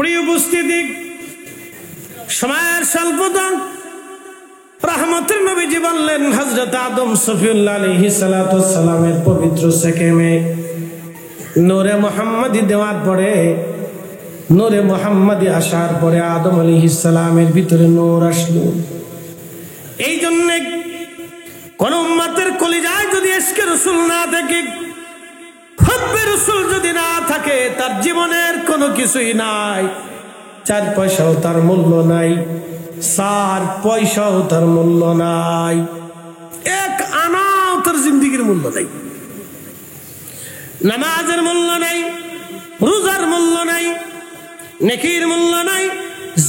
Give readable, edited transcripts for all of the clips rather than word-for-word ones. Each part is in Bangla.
প্রিয় উপস্থিতি, সময়ের স্বল্পতা, রহমতের নবীজি বললেন হযরত আদম সফিউল্লাহ আলাইহিস সালাতু ওয়াস সালামের পবিত্র সেকেমে নূরে মুহাম্মাদি দেওয়ার পরে, নূরে মুহাম্মাদি আসার পরে আদম আলাইহিস সালামের ভিতরে নূর আসলো। এই জন্য কোন উম্মতের কলিজায় যদি ইশকে রাসূল না থাকে, হুব্বে রাসূল যদি না থাকে, তার জীবনের কোনো কিছুই নাই। 4 পয়সাও তার মূল্য নাই, 4 পয়সাও তার মূল্য নাই, 1 আনাও তার জিন্দেগির মূল্য নাই। নামাজের মূল্য নাই, রোজার মূল্য নাই, নেকির মূল্য নাই,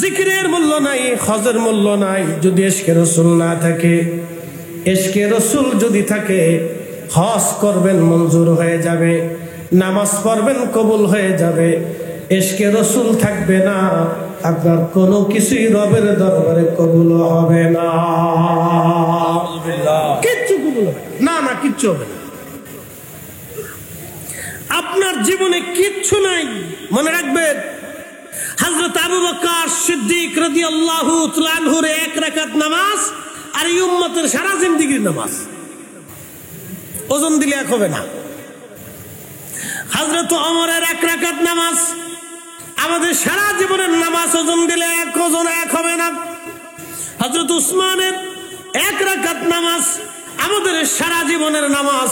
জিকিরের মূল্য নাই, হজের মূল্য নাই যদি ইশকে রাসূল না থাকে। ইশকে রাসূল যদি থাকে, হজ করবেন মঞ্জুর হয়ে যাবে, নামাজ পড়বেন কবুল হয়ে যাবে। ইশকে রাসূল থাকবে না, আপনার কোনো কিছুই রবের দরবারে কবুল হবে না। কিচ্ছু কবুল হবে না, না কিচ্ছু হবে না। আপনার জীবনে কিচ্ছু নাই। মনে রাখবেন, হযরত আবু বকর সিদ্দিক রাদিয়াল্লাহু তাআলা আনহুর 1 রাকাত নামাজ আর এই উম্মতের সারা জিন্দেগির নামাজ, ওজন দিলে 1 হবে না। হযরত ওমরের 1 রাকাত নামাজ আমাদের সারা জীবনের নামাজ, ওজন দিলে 1 ওজন 1 হবে না। হযরত উসমানের 1 রাকাত নামাজ আমাদের সারা জীবনের নামাজ,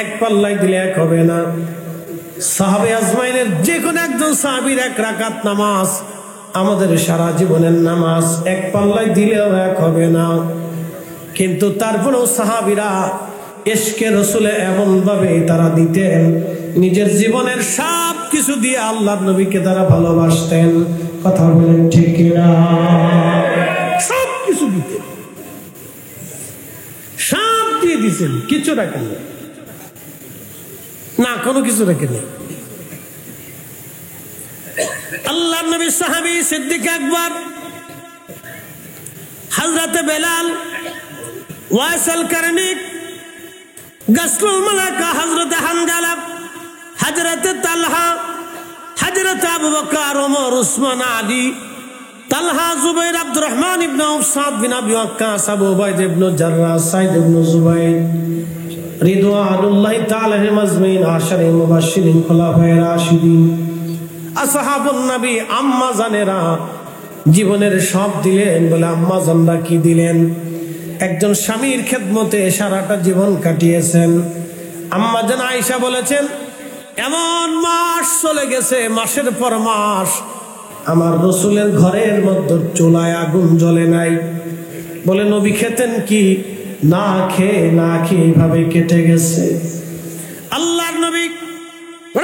1 পাল্লায় দিলে 1 হবে না। সাহাবে আজমাইনের যে কোনো একজন সাহাবীর 1 রাকাত নামাজ আমাদের সারা জীবনের নামাজ, 1 পাল্লায় দিলেও 1 হবে না। কিন্তু তারপরেও সাহাবীরা ইশকে রাসূলে এমন ভাবে তারা দিতেন, নিজের জীবনের সব কিছু দিয়ে আল্লাহর নবীকে তারা ভালোবাসতেন। কথা বলেন ঠিক কিনা? সব কিছু দিতেন, সব দিয়ে দিতেন, কিছু রাখেন না, কোনো কিছু রাখেন না। আল্লাহর নবী সাহাবী সিদ্দিক আকবর, হযরত বেলাল, ওয়াসিল কারনী, গাসলুল মালাকা হযরত হানজালা, হযরত তালহা, হযরত আবু বকর, ওমর, উসমান, আলী, তালহা, জুবাইর, আব্দুর রহমান ইবনে আউফ, সাদ বিন আবি ওয়াক্কাস, আবু উবাইদা ইবনে জাররাহ, সাইদ ইবনে জুবাইর, রিদওয়ানুল্লাহি তাআলা আলাইহিম আজমাইন, আশারে মুবাশশিরিন, খুলাফায়ে রাশিদিন, আসহাবুন নবী, আম্মা জানেরা জীবনের সব দিলেন। বলে আম্মা জানরা কি দিলেন? একজন স্বামীর খেদমতে সারাটা জীবন কাটিয়েছেন। আম্মা জান আয়েশা বলেছেন, এমন মাস চলে গেছে, মাসের পর মাস আমার রাসূলের ঘরের মধ্যে চুলায় আগুন জ্বলে নাই। বলে নবী খেতেন কি? না খেয়ে এইভাবে কেটে গেছে। আল্লাহর নবী,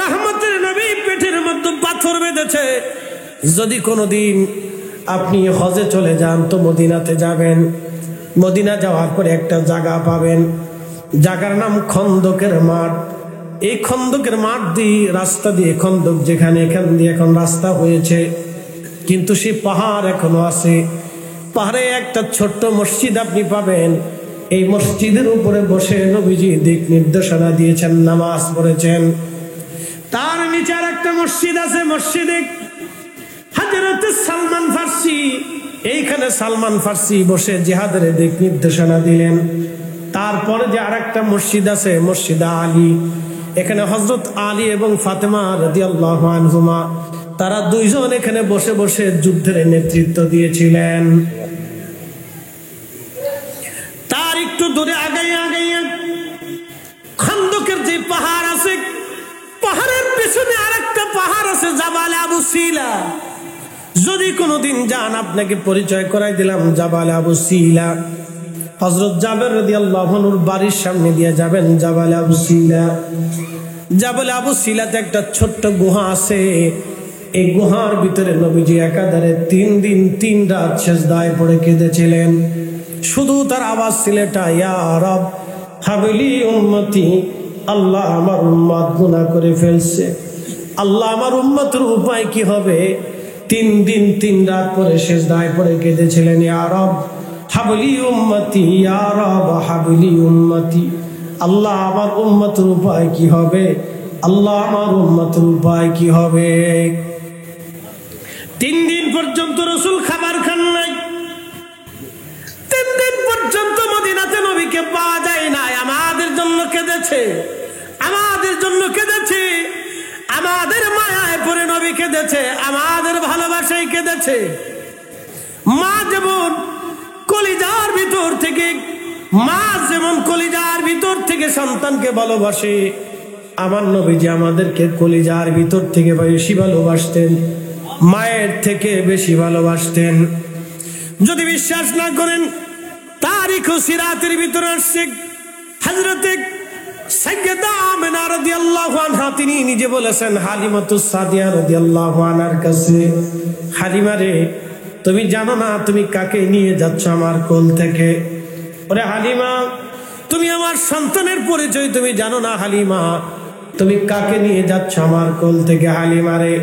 রহমতের নবী, পেটের মধ্যে পাথর বেঁধেছে। যদি কোনোদিন আপনি হজে চলে যান তো মদিনাতে যাবেন, মদিনা যাওয়ার পরে একটা জায়গা পাবেন, জায়গার নাম খন্দকের মাঠ। এই খন্দকের মাঠ দিয়ে, রাস্তা দিয়ে, খন্দক যেখানে, এখান দিয়ে এখন রাস্তা হয়েছে, কিন্তু সেই পাহাড় এখনো আছে। পাহাড়ে একটা ছোট্ট মসজিদ আপনি পাবেন। এই মসজিদের উপরে বসে নবীজি দিক নির্দেশনা দিয়েছেন, নামাজ পড়েছেন। তার নিচে আর একটা মসজিদ আছে, মসজিদে হযরত সালমান ফার্সি। এইখানে সালমান ফার্সি বসে জিহাদের দিক নির্দেশনা দিলেন। তারপরে যে আরেকটা মসজিদ আছে, মসজিদ আলী, এখানে হযরত আলী এবং ফাতেমা রাদিয়াল্লাহু আনহুমা, তারা দুইজন এখানে বসে বসে যুদ্ধের নেতৃত্ব দিয়েছিলেন। তার একটু দূরে আগাইয়া খন্দকের যে পাহাড় আছে, পাহাড়ের পেছনে আরেকটা পাহাড় আছে, জাবাল আবু সিলা। যদি কোনোদিন যান, আপনাকে পরিচয় করাই দিলাম, জাবাল আবু সিলা। হযরত জাবের রাদিয়াল্লাহু আনহুর বাড়ির সামনে দিয়ে যাবেন, জাবাল আবু সিলা। জাবাল আবু সিলাতে একটা ছোট্ট গুহা আছে। এই গুহার ভিতরে নবীজি একাধারে 3 দিন 3 রাত সিজদায় পড়ে কেঁদেছিলেন। শুধু তার আওয়াজ ছিল এটা, ইয়া রব হাবলি উম্মতি, আল্লাহ আমার উম্মত গুনাহ করে ফেলছে, আল্লাহ আমার উম্মতের উপায় কি হবে? 3 দিন 3 রাত পরে সিজদায় পড়ে কেঁদেছিলেন, ইয়া রব হাবলি উম্মতি, ইয়া রব হাবলি উম্মতি, আল্লাহ আমার উম্মতের উপায় কি হবে? আল্লাহ আমার উম্মতের উপায় কি হবে? 3 দিন পর্যন্ত রাসূল খাবার খান নাই। 3 দিন পর্যন্ত মদিনাতে নবীকে পাওয়া যায় না। আমাদের জন্য কেঁদেছে, আমাদের জন্য কেঁদেছে, আমাদের মায়ায় পড়ে নবী কেঁদেছে, আমাদের ভালোবাসায় কেঁদেছে। মা যেমন কলিজার ভিতর থেকে, মা যেমন কলিজার ভিতর থেকে সন্তানকে ভালোবাসে, আমার নবীজি আমাদেরকে কলিজার ভিতর থেকে বেশি ভালোবাসতেন, মায়ের থেকে বেশি ভালোবাসতেন। যদি বিশ্বাস না করেন, তারিখ ও সিরাতের ভিতরে আসছে হযরতে সাইয়্যিদা আমিনা রাদিয়াল্লাহু আনহা তিনি নিজে বলেছেন হালিমাতুস সাদিয়া রাদিয়াল্লাহু আনহার কাছে, হালিমা রে, তুমি জানো না তুমি কাকে নিয়ে যাচ্ছ আমার কোল থেকে? ওরে হালিমা, তুমি আমার সন্তানের পরিচয় তুমি জানো না হালিমা, তুমি কাকে নিয়ে যাচ্ছ আমার কোল থেকে? হালিমা রে,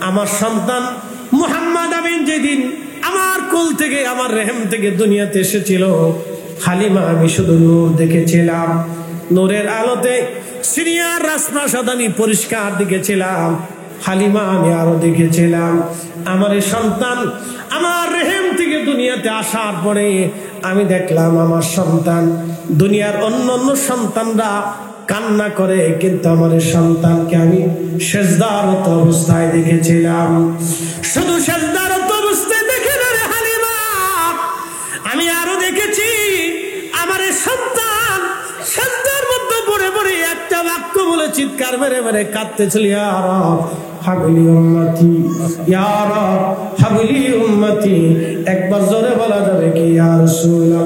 আমার সন্তান মুহাম্মদ আমিন যেদিন আমার কোল থেকে, আমার রেহেম থেকে দুনিয়াতে এসেছিল, হালিমা আমি শুধু নূর দেখেছিলাম, নূরের আলোতে সিরিয়ার রাজপ্রাসাদ আমি পরিষ্কার দেখেছিলাম। হালিমা আমি আরো দেখেছিলাম আমার সন্তান আমার রেহেম থেকে দুনিয়াতে আসার পরে আমি দেখলাম আমার সন্তান, দুনিয়ার অন্যান্য সন্তানরা কান্না করে, কিন্তু আমার সন্তানকে আমি সেজদারত অবস্থায় দেখেছিলাম। শুধু সেজদারত অবস্থায় দেখে না রে হালিমা, আমি আরো দেখেছি আমার সন্তান সেজদার মধ্যে পড়ে পড়ে একটা বাক্য বলে চিৎকার মেরে মেরে কাঁদতেছিল, ইয়া রব হাবলি উম্মতি, ইয়া রব হাবলি উম্মতি। একবার জোরে বলা যাবে কি ইয়া রাসূলুল্লাহ?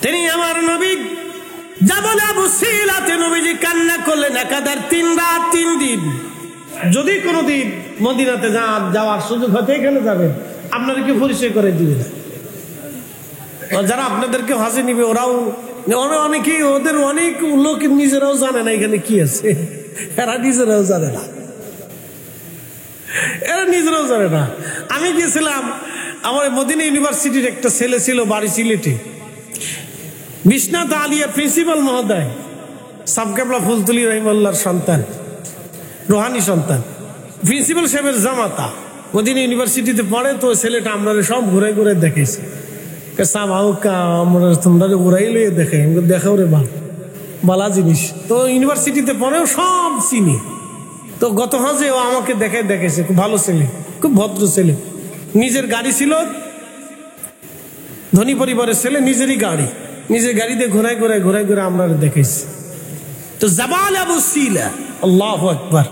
তিনি আমার নবী জাবাল আবু সিলাতে নবীজি কান্না করলেন একাধার 3 রাত 3 দিন। যদি কোনোদিন মদিনাতে যাওয়ার সুযোগ হতে এখানে যাবেন, আপনাদেরকে পরিচয় করে দিবে না। যারা আপনাদেরকে হাসি নিবে ওরাও অনেকেই, ওদের অনেক লোক নিজেরাও জানে না এখানে কি আছে, এরা নিজেরাও জানে না, এরা নিজেরাও জানে না। আমি গিয়েছিলাম, আমার মদিনা ইউনিভার্সিটির একটা ছেলে ছিল বাড়ি সিলেটে, বিশ্বনাথ আলিয়া প্রিন্সিপাল মহোদয় সাবকেবলা ফুলতুলি রহিমাল্লাহর সন্তান, রোহানি সন্তান, প্রিন্সিপাল সাহেবের জামাতা মদিনা ইউনিভার্সিটিতে পড়ে। তো ছেলেটা আমরা সব ঘুরে ঘুরে দেখেছি, তোমরা ঘুরাই লইয়ে দেখে দেখাও রে বালা জিনিস। তো ইউনিভার্সিটিতে পড়েও সব চিনি। তো গত হাজে ও আমাকে দেখেছে, খুব ভালো ছেলে, খুব ভদ্র ছেলে, নিজের গাড়ি ছিল, ধনী পরিবারের ছেলে, নিজেরই গাড়ি, নিজের গাড়িতে ঘোরায় ঘোরায় ঘোরায় ঘুরে আমরা দেখেছি। তো জাবাল আবু সিলা, আল্লাহু আকবার,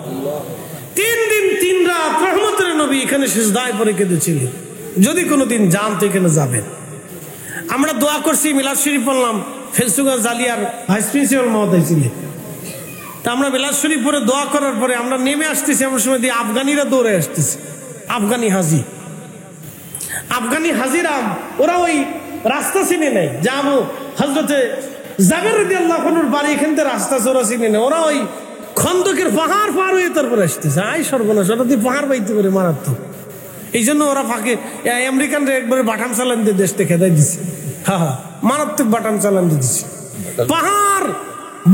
3 দিন 3 রাত রহমতের নবী এখানে সিজদায় পড়ে কেঁদেছিলেন। যদি কোনোদিন যান তো এখানে যাবেন। আমরা দোয়া করছি, মিলাদ শরীফ পড়লাম, ফেসুগা জালিয়ার ভাইস প্রিন্সিপাল মহোদয় ছিলেন। তা আমরা মিলাদ শরীফ পরে দোয়া করার পরে আমরা নেমে আসতেছি, এমন সময় দিয়ে আফগানিরা দৌড়ে আসতেছে, আফগানি হাজি, আফগানি হাজিরা ওরা ওই রাস্তা চিনে নেই, যাবো হযরতে জাবের রাদিয়াল্লাহু আনহুর বাড়ি এখান থেকে রাস্তা চোরা চিনে নেই, ওরা ওই খন্দকের পাহাড় পার হয়ে তারপরে আসতেছে। আই সর্বনাশ, ওরা দিয়ে পাহাড় বাইতে করে মারাত্মক। এই জন্য ওরা ফাঁকে আমেরিকানরা একবারে বাটাম চালান দিয়ে দেশ থেকে খেদাই দিচ্ছে, হ্যাঁ মারাত্মক বাটাম চালান দিয়ে দিচ্ছে, পাহাড়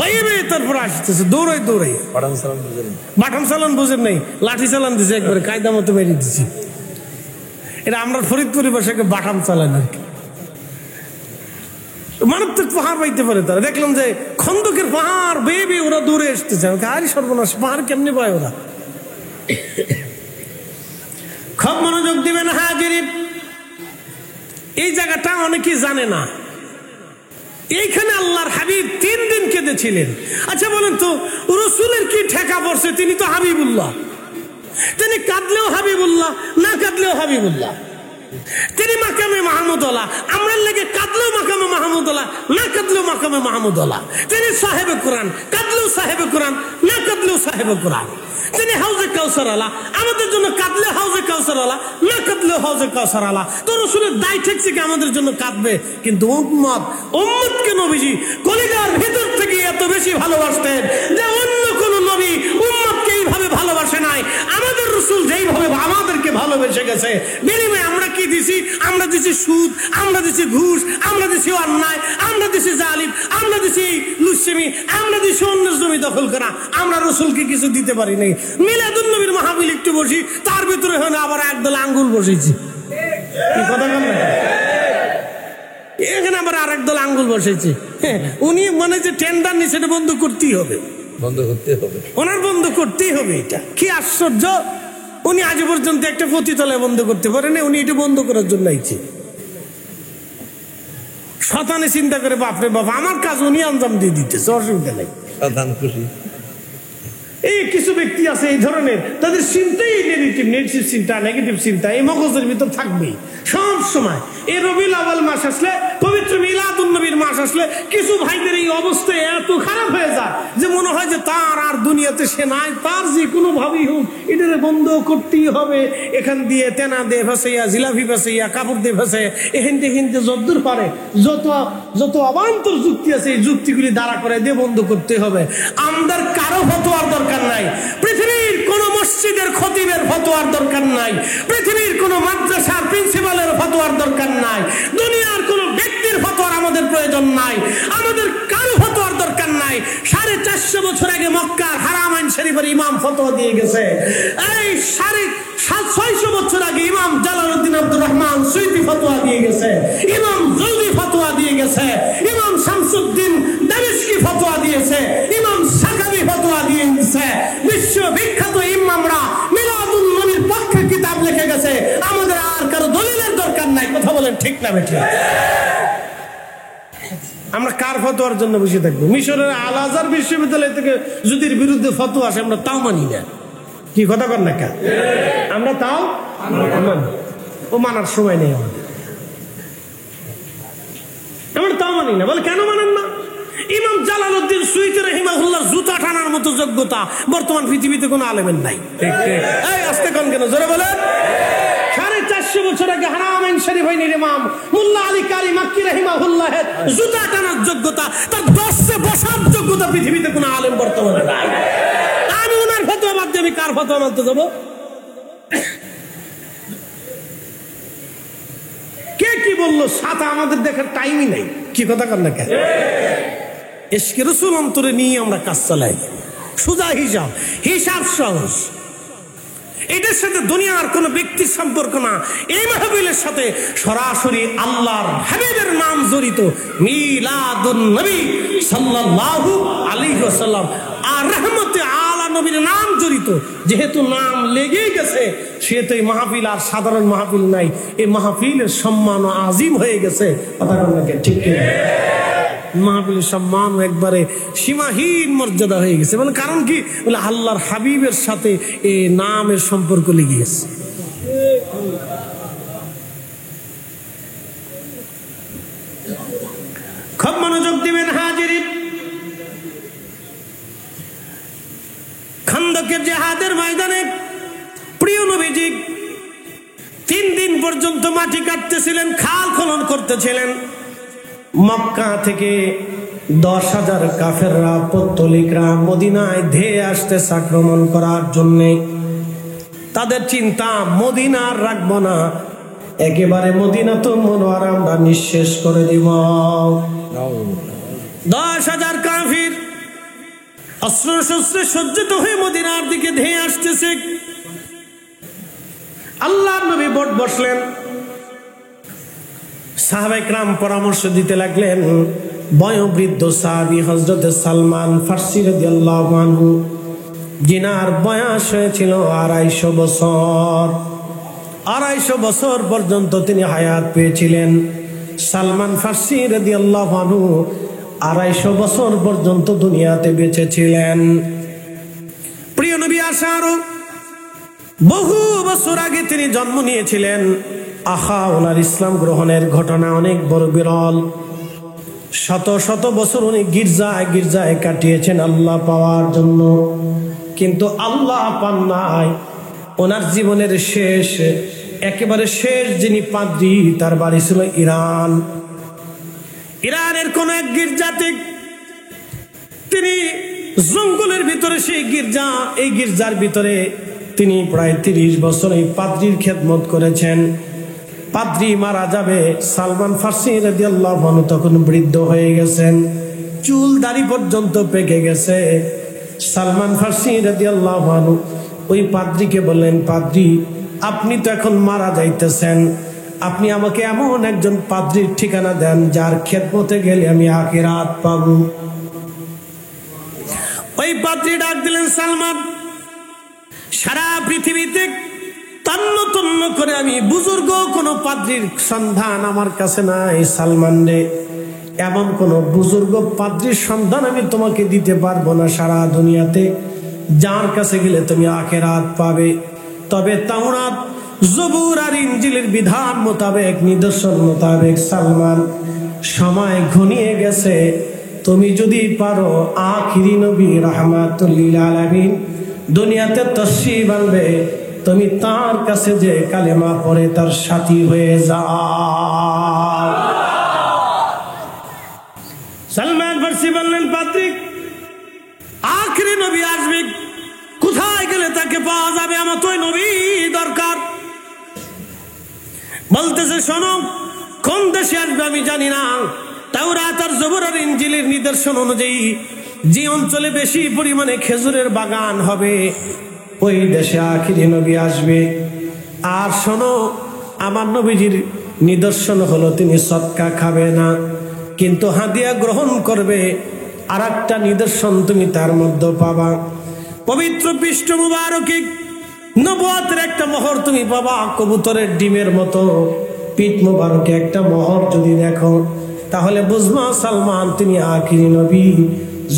বাইয়ে বাইয়ে তারপরে আসতেছে দৌড়াই দৌড়াই। বাটাম চালান বুঝেন নাই, লাঠি চালান দিচ্ছে, একবারে কায়দা মতো বেরিয়ে দিচ্ছে। এটা আমরা ফরিদপুরি ভাষাকে বাটাম চালান আর কি। মারাত্মক পাহাড় বাইতে পারে তারা। দেখলাম যে খন্দকের পাহাড় বেয়ে বেয়ে ওরা দৌড়ে আসতেছে। আরে সর্বনাশ, পাহাড় কেমনি পায় ওরা? খুব মনোযোগ দিবেন হাজিরিন, এই জায়গাটা অনেকেই জানে না। এইখানে আল্লাহর হাবিব 3 দিন কেঁদেছিলেন। আচ্ছা বলেন তো, রাসূলের কি ঠেকা পড়ছে? তিনি তো হাবিবুল্লাহ, তিনি কাঁদলেও হাবিবুল্লাহ, না কাঁদলেও হাবিবুল্লাহ। তিনি মাকামে মাহমুদুল্লাহ, আমরা লেগে কাঁদলেও মাকামে মাহমুদুল্লাহ, না কাঁদলেও মাকামে মাহমুদুল্লাহ। তিনি সাহেবে কোরআন, কাঁদলেও সাহেবে কোরআন, না কাঁদলেও সাহেবে কোরআন। তিনি হাউজে কাউসার আলা, আমাদের জন্য কাঁদলে হাউজে কাউসার আলা, না কাঁদলেও হাউজে কাউসার আলা। তো রাসূলের দায় ঠেকছে কি আমাদের জন্য কাঁদবে, কিন্তু উম্মতকে নবীজি কলিজার ভিতর থেকে এত বেশি ভালোবাসতেন যে অন্য কোন নবী উম্মতকে এইভাবে ভালোবাসে নাই। আমাদের রাসূল যেইভাবে আমাদেরকে ভালোবেসে গেছে, বিনিময়ে আমরা কি দিছি? দিছি, আমরা দিছি সুদ, আমরা দিছি ঘুষ, আমরা দিছি অন্যায়, আমরা দিছি জালিম, আমরা দিছি লুচ্ছেমি, আমরা দিছি অন্যের জমি দখল করা। আমরা রসুলকে কিছু দিতে পারি নাই। মিলাদুন নবীর মাহফিল একটু বসি, তার ভিতরে হয় না আবার একদল আঙ্গুল বসেছি। কি কথা বল না, এখানে আবার আরেক দল আঙ্গুল বসেছে। উনি মনে যে টেন্ডার নিয়ে সেটা বন্ধ করতেই হবে, বন্ধ করতে হবে, ওনার বন্ধ করতেই হবে। এটা কি আশ্চর্য! উনি আজ পর্যন্ত একটা পতিতলায় বন্ধ করতে পারেন, উনি এটা বন্ধ করার জন্য আইছে। শতানে চিন্তা করে বাপরে বাপ, আমার কাজ উনি আঞ্জাম দিয়ে দিতেছে, অসুবিধা নেই, সাধারণ খুশি। এই কিছু ব্যক্তি আছে এই ধরনের, তাদের চিন্তাই নেগেটিভ চিন্তা, নেগেটিভ চিন্তা এই মগজের ভিতর থাকবেই সব সময়। এই রবিউল আউয়াল মাস আসলে, পবিত্র মিলাদুন নবীর মাস আসলে কিছু ভাইদের এই অবস্থা এত খারাপ হয়ে যায় যে মনে হয় যে তার আর দুনিয়াতে সে নাই, তার যে কোনো ভাবেই হোক এটারে বন্ধ করতেই হবে। এখান দিয়ে তেনা দিয়ে ভাসাইয়া, জিলাপি ভাসাইয়া, কাপড় দিয়ে ভাসাইয়া, এখান থেকে যদ্দূর পারে যত অবান্তর যুক্তি আছে এই যুক্তিগুলি দাঁড়া করে দিয়ে বন্ধ করতে হবে। আমাদের কারো ফতোয়ার দরকার নাই, পৃথিবীর কোন মসজিদের খতিবের ফতোয়ার দরকার নাই, পৃথিবীর কোন মাদ্রাসার প্রিন্সিপালের ফতোয়ার দরকার নাই, দুনিয়ার কোন ব্যক্তির ফতোয়ার আমাদের প্রয়োজন নাই, আমাদের কারো ফতোয়ার দরকার নাই। 450 বছর আগে মক্কার হারামাইন শরীফের ইমাম ফতোয়া দিয়ে গেছে। এই 650 বছর আগে ইমাম জালালউদ্দিন আব্দুর রহমান সুয়ুতি ফতোয়া দিয়ে গেছে, ইমাম জুলজি ফতোয়া দিয়ে গেছে, ইমাম শামসুদ্দিন দামেশকি ফতোয়া দিয়েছে, ইমাম সাকাবি ফতোয়া দিয়ে গেছে। বিশ্ববিখ্যাত ইমামরা মিলাদুন নবীর পক্ষে কিতাব লিখে গেছে। আমাদের আর কারো দলিলের দরকার নাই। কথা বলেন ঠিক না বেঠিক? আমরা কার ফতোয়ার জন্য বসে থাকবো? মিশরের আল আজহার বিশ্ববিদ্যালয় থেকে যদি বিরুদ্ধে ফতোয়া আসে আমরা তাও মানি না। কি কথা কর না কেন? আমরা তাও মানি, ও মানার সময় নেই আমাদের, আমরা তাও মানি না। বলে কেন মানেন না? ইমাম জালালউদ্দিন সুয়ুতি রাহিমাহুল্লাহর জুতা টানার মতো যোগ্যতা বর্তমান পৃথিবীতে কোনো আলেমের নাই। এই আস্তে কোন কেন, জোরে বলেন। 450 বছর আগে হারামাইন শরীফাইনের ইমাম মুল্লা আলী কারি মাক্কি রাহিমাহুল্লাহের জুতা টানার যোগ্যতা, তার দশে বসার যোগ্যতা পৃথিবীতে কোনো আলেম বর্তমানে নাই। আমি ওনার ফতোয়া বাদ দিয়ে আমি কার ফতোয়া মানতে যাব? কে কি বললো সাথে আমাদের দেখার টাইমই নাই। কি কথা কর না কেন? ইশকে রাসূল অন্তরে নিয়ে আমরা কাজ চালাই। সোজা হিসাব সহজ। এটার সাথে দুনিয়ার কোন ব্যক্তির সম্পর্ক না। এই মাহফিলের সাথে সরাসরি আল্লাহর হাবিবের নাম জড়িত। মিলাদুন নবী সাল্লাল্লাহু আলাইহি ওয়াসাল্লাম আর রাহমাতে আলা নবীর নাম জড়িত। যেহেতু নাম লেগেই গেছে সেহেতু এই মাহফিল আর সাধারণ মাহফিল নাই, এই মাহফিলের সম্মান আজিম হয়ে গেছে। কথা বলেন না ঠিক কি? মাহফিলের সম্মান একবারে সীমাহীন মর্যাদা হয়ে গেছে। মানে কারণ কি? বলে আল্লাহর হাবিবের সাথে এই নামের সম্পর্ক লেগে গেছে। খুব মনোযোগ দিবেন হাজিরিন। খন্দকের জিহাদের ময়দানে প্রিয় নবীজি 3 দিন পর্যন্ত মাটি কাটতেছিলেন, খাল খনন করতেছিলেন। মক্কা থেকে 10,000 কাফেররা পত্তলিকরা মদিনায় ধেয়ে আসতে আক্রমণ করার জন্য। তাদের চিন্তা মদিনার রাখবো না, একেবারে মদিনা তো মুনওয়ারা আমরা নিঃশেষ করে দিব। 10,000 কাফির অস্ত্র শস্ত্রে সজ্জিত হয়ে মদিনার দিকে ধেয়ে আসতেছে। আল্লাহর নবী বট বসলেন, সাহাবায়ে কেরাম পরামর্শ দিতে লাগলেন। বয়োবৃদ্ধ সাহাবী হযরত সালমান ফারসি রাদিয়াল্লাহু আনহু, যিনার বয়স হয়েছিল 250 বছর। 250 বছর পর্যন্ত তিনি হায়াত পেয়েছিলেন। সালমান ফারসি রাদিয়াল্লাহু আনহু 250 বছর পর্যন্ত দুনিয়াতে বেঁচে ছিলেন। প্রিয় নবী আসার বহু বছর আগে তিনি জন্ম নিয়েছিলেন। ওনার ইসলাম গ্রহণের ঘটনা অনেক বড় বিরল। শত শত বছর উনি গির্জায় গির্জায় কাটিয়েছেন আল্লাহ পাওয়ার জন্য, কিন্তু আল্লাহ পান নাই। ওনার জীবনের শেষ, একেবারে শেষ যিনি পাদ্রী, তার বাড়ি ছিল ইরান। ইরানের কোন এক গির্জাতে তিনি জঙ্গলের ভিতরে সেই গির্জা, এই গির্জার ভিতরে তিনি প্রায় 30 বছর এই পাদ্রীর খেদমত করেছেন। পাদ্রী মারা যাবে, সালমান ফার্সি রাদিয়াল্লাহু আনহু তখন বৃদ্ধ হয়ে গেছেন, চুল দাড়ি পর্যন্ত পেকে গেছে। সালমান ফার্সি রাদিয়াল্লাহু আনহু ওই পাদ্রীকে বললেন, পাদ্রী আপনি তো এখন মারা যাইতেছেন, আপনি আমাকে এমন একজন পাদ্রীর ঠিকানা দেন যার খেদমতে গেলে আমি আখিরাত পাবো। ওই পাদ্রী ডাক দিলেন, সালমান, সারা পৃথিবীতে তন্ন তন্ন করে আমি বুজুর্গ কোন পাদ্রীর সন্ধান আমার কাছে নাই। সালমান রে, এমন কোন বুজুর্গ পাদ্রীর সন্ধান আমি তোমাকে দিতে পারবো না সারা দুনিয়াতে, যার কাছে গেলে তুমি আখিরাত পাবে। তবে তাওরাত, জবুর আর ইনজিলের বিধান মোতাবেক, নিদর্শন মোতাবেক সালমান সময় ঘনিয়ে গেছে, তুমি যদি পারো আখিরি নবী রাহমাতুল লিল আলামিন দুনিয়াতে তশরিফ আনবে, তুমি তার কাছে যে কালেমা পড়ে তার সাথী হয়ে যাও। সালমান ফার্সি বললেন, পাদ্রী আখিরি নবী আসবে, কোথায় গেলে তাকে পাওয়া যাবে? আমার তো ওই নবী দরকার। বলতেছে, শোনো, কোন দেশে আসবে আমি জানি না, তাওরাত আর জবুর আর ইনজিলের নিদর্শন অনুযায়ী যে অঞ্চলে বেশি পরিমাণে খেজুরের বাগান হবে ওই দেশে আখিরি নবী আসবে। আর শোনো, আমার নবীজির নিদর্শন হলো তিনি সদকা খাবে না, কিন্তু হাদিয়া গ্রহণ করবে। আর একটা নিদর্শন তুমি তার মধ্যে পাবা, পবিত্র পৃষ্ঠ মুবারকে নবুয়তের একটা মোহর তুমি পাবা, কবুতরের ডিমের মতো পিঠ মুবারকে একটা মোহর যদি দেখো তাহলে বুঝবা সালমান তুমি আখিরি নবী।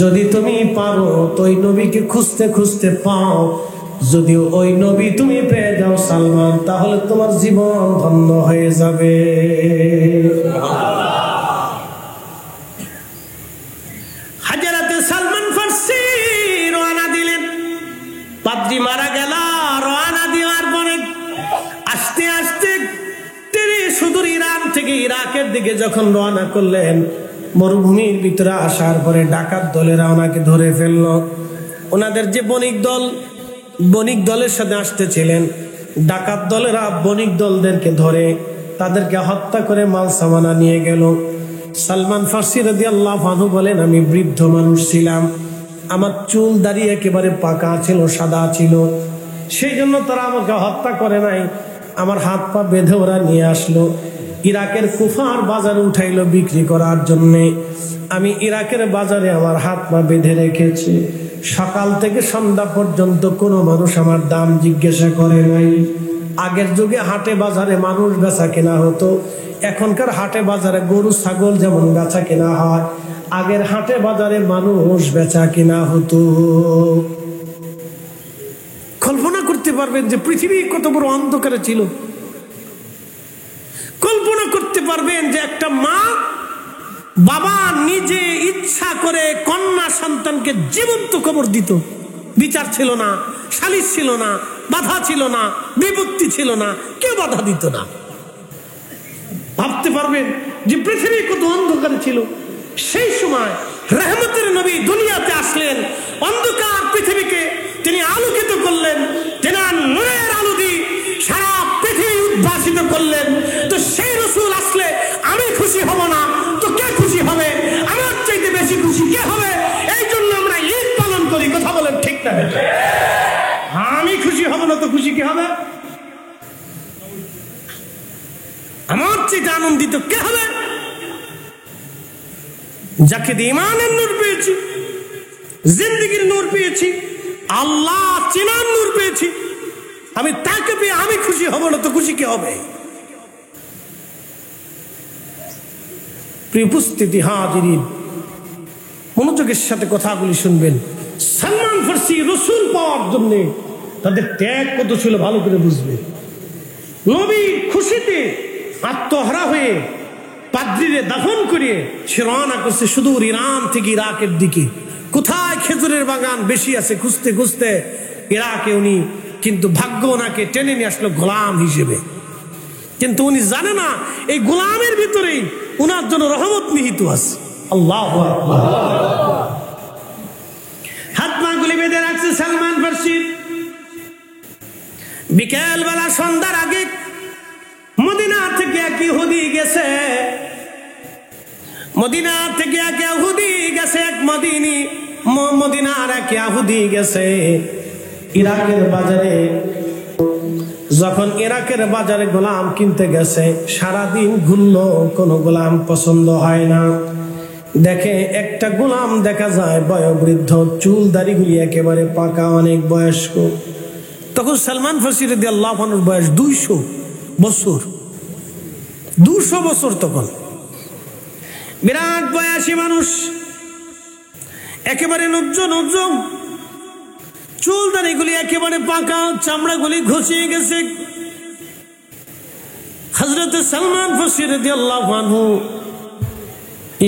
যদি তুমি পারো তো ওই নবীকে খুঁজতে খুঁজতে পাও, যদি ওই নবী তুমি পেয়ে যাও সালমান, তাহলে তোমার জীবন ধন্য হয়ে যাবে। হাজরাতে সালমান ফার্সি রওনা দিলেন। পাদ্রী মারা গেল, রওনা দেওয়ার পরে আস্তে আস্তে তিনি সুদূর ইরান থেকে ইরাকের দিকে যখন রওনা করলেন, মরুভূমির ভিতরে আসার পরে ডাকাত দলেরা ওনাকে ধরে ফেললো। ওনাদের যে বণিক দলের সাথে আসতেছিলেন, ডাকাত দলেরা বণিক দলদেরকে ধরে তাদেরকে হত্যা করে মাল সামানা নিয়ে গেল। সালমান ফার্সি রাদিয়াল্লাহু আনহু বলেন, আমি বৃদ্ধ মানুষ ছিলাম, আমার চুল দাড়ি একেবারে পাকা ছিল, সাদা ছিল, সেই জন্য তারা আমাকে হত্যা করে নাই, আমার হাত পা বেঁধে ওরা নিয়ে আসলো, ইরাকের কুফার বাজারে উঠাইলো বিক্রি করার জন্যে। আমি ইরাকের বাজারে আমার হাত পা বেঁধে রেখেছি, সকাল থেকে সন্ধ্যা পর্যন্ত কোনো মানুষ আমার দাম জিজ্ঞাসা করে নাই। আগের যুগে হাটে বাজারে মানুষ বেচা কেনা হতো, এখনকার হাটে বাজারে গরু ছাগল যেমন বেচা কেনা হয়, আগের হাটে বাজারে মানুষ বেচা কেনা হতো। কল্পনা করতে পারবেন যে পৃথিবী কত বড় অন্ধকারে ছিল। কল্পনা করতে পারবেন যে একটা মা বাবা নিজে ইচ্ছা করে কন্যা সন্তানকে জীবন্ত কবর দিত, বিচার ছিল না, সালিশ ছিল না, বাধা ছিল না, বিভক্তি ছিল না, কেউ বাধা দিত না। ভাবতে পারবেন যে পৃথিবী কত অন্ধকারে ছিল। সেই সময় রহমতের নবী দুনিয়াতে আসলেন, অন্ধকার পৃথিবীকে তিনি আলোকিত করলেন, তিনি নূরের আলো দিয়ে সারা পৃথিবী উদ্ভাসিত করলেন। তো সেই রাসূল আসলে আমি খুশি হব না তো কে খুশি হবে? আমার চাইতে বেশি খুশি কে হবে? এই জন্য আমরা ঈদ পালন করি। কথা বলেন ঠিক না? আমি খুশি হব না তো খুশি কে হবে? আমার চাইতে আনন্দিত কে হবে? যাকে দিয়ে ইমানের নূর পেয়েছি, জিন্দেগির নূর পেয়েছি, আল্লাহ চেনার নূর পেয়েছি, আমি তাকে পেয়ে আমি খুশি হব না তো খুশি কে হবে? প্রিয় উপস্থিতি হাজিরিন, মনোযোগের সাথে কথাগুলি শুনবেন। সালমান ফার্সি রাসূল পাওয়ার জন্য তাদের ত্যাগ কত ছিল ভালো করে বুঝবেন। নবীর খুশিতে আত্মহারা হয়ে পাদ্রীরে দাফন করিয়ে সে রওনা করছে সুদূর ইরান থেকে ইরাকের দিকে। কোথায় খেজুরের বাগান বেশি আছে খুঁজতে খুঁজতে ইরাকে উনি, কিন্তু ভাগ্য ওনাকে টেনে নিয়ে আসলো গোলাম হিসেবে। কিন্তু উনি জানে না এই গোলামের ভিতরেই উনার জন্য রহমত নিহিত আছে। আল্লাহু আকবার। হাত পা গুলি বেঁধে রাখছে সালমান ফার্সি। বিকেল বেলা সন্ধ্যার আগে মদিনা থেকে এক ইহুদি গেছে, মদিনা থেকে এক ইহুদি গেছে, এক মদিনার এক ইহুদি গেছে ইরাকের বাজারে। যখন ইরাকের বাজারে গোলাম কিনতে গেছে, সারাদিন ঘুরলো, কোনো গোলাম পছন্দ হয় না। দেখে একটা গোলাম দেখা যায় বয়োবৃদ্ধ, চুল দাড়িগুলি একেবারে পাকা, অনেক বয়স্ক। তখন সালমান ফার্সি রাদিয়াল্লাহু আনহুর বয়স 200 বছর, 200 বছর। তখন বিরাট বয়সী মানুষ, একেবারে নজ্জ, চুল দাড়িগুলি একেবারে পাকা, চামড়াগুলি ঘষিয়ে গেছে। হযরত সালমান ফার্সি রাদিয়াল্লাহু আনহু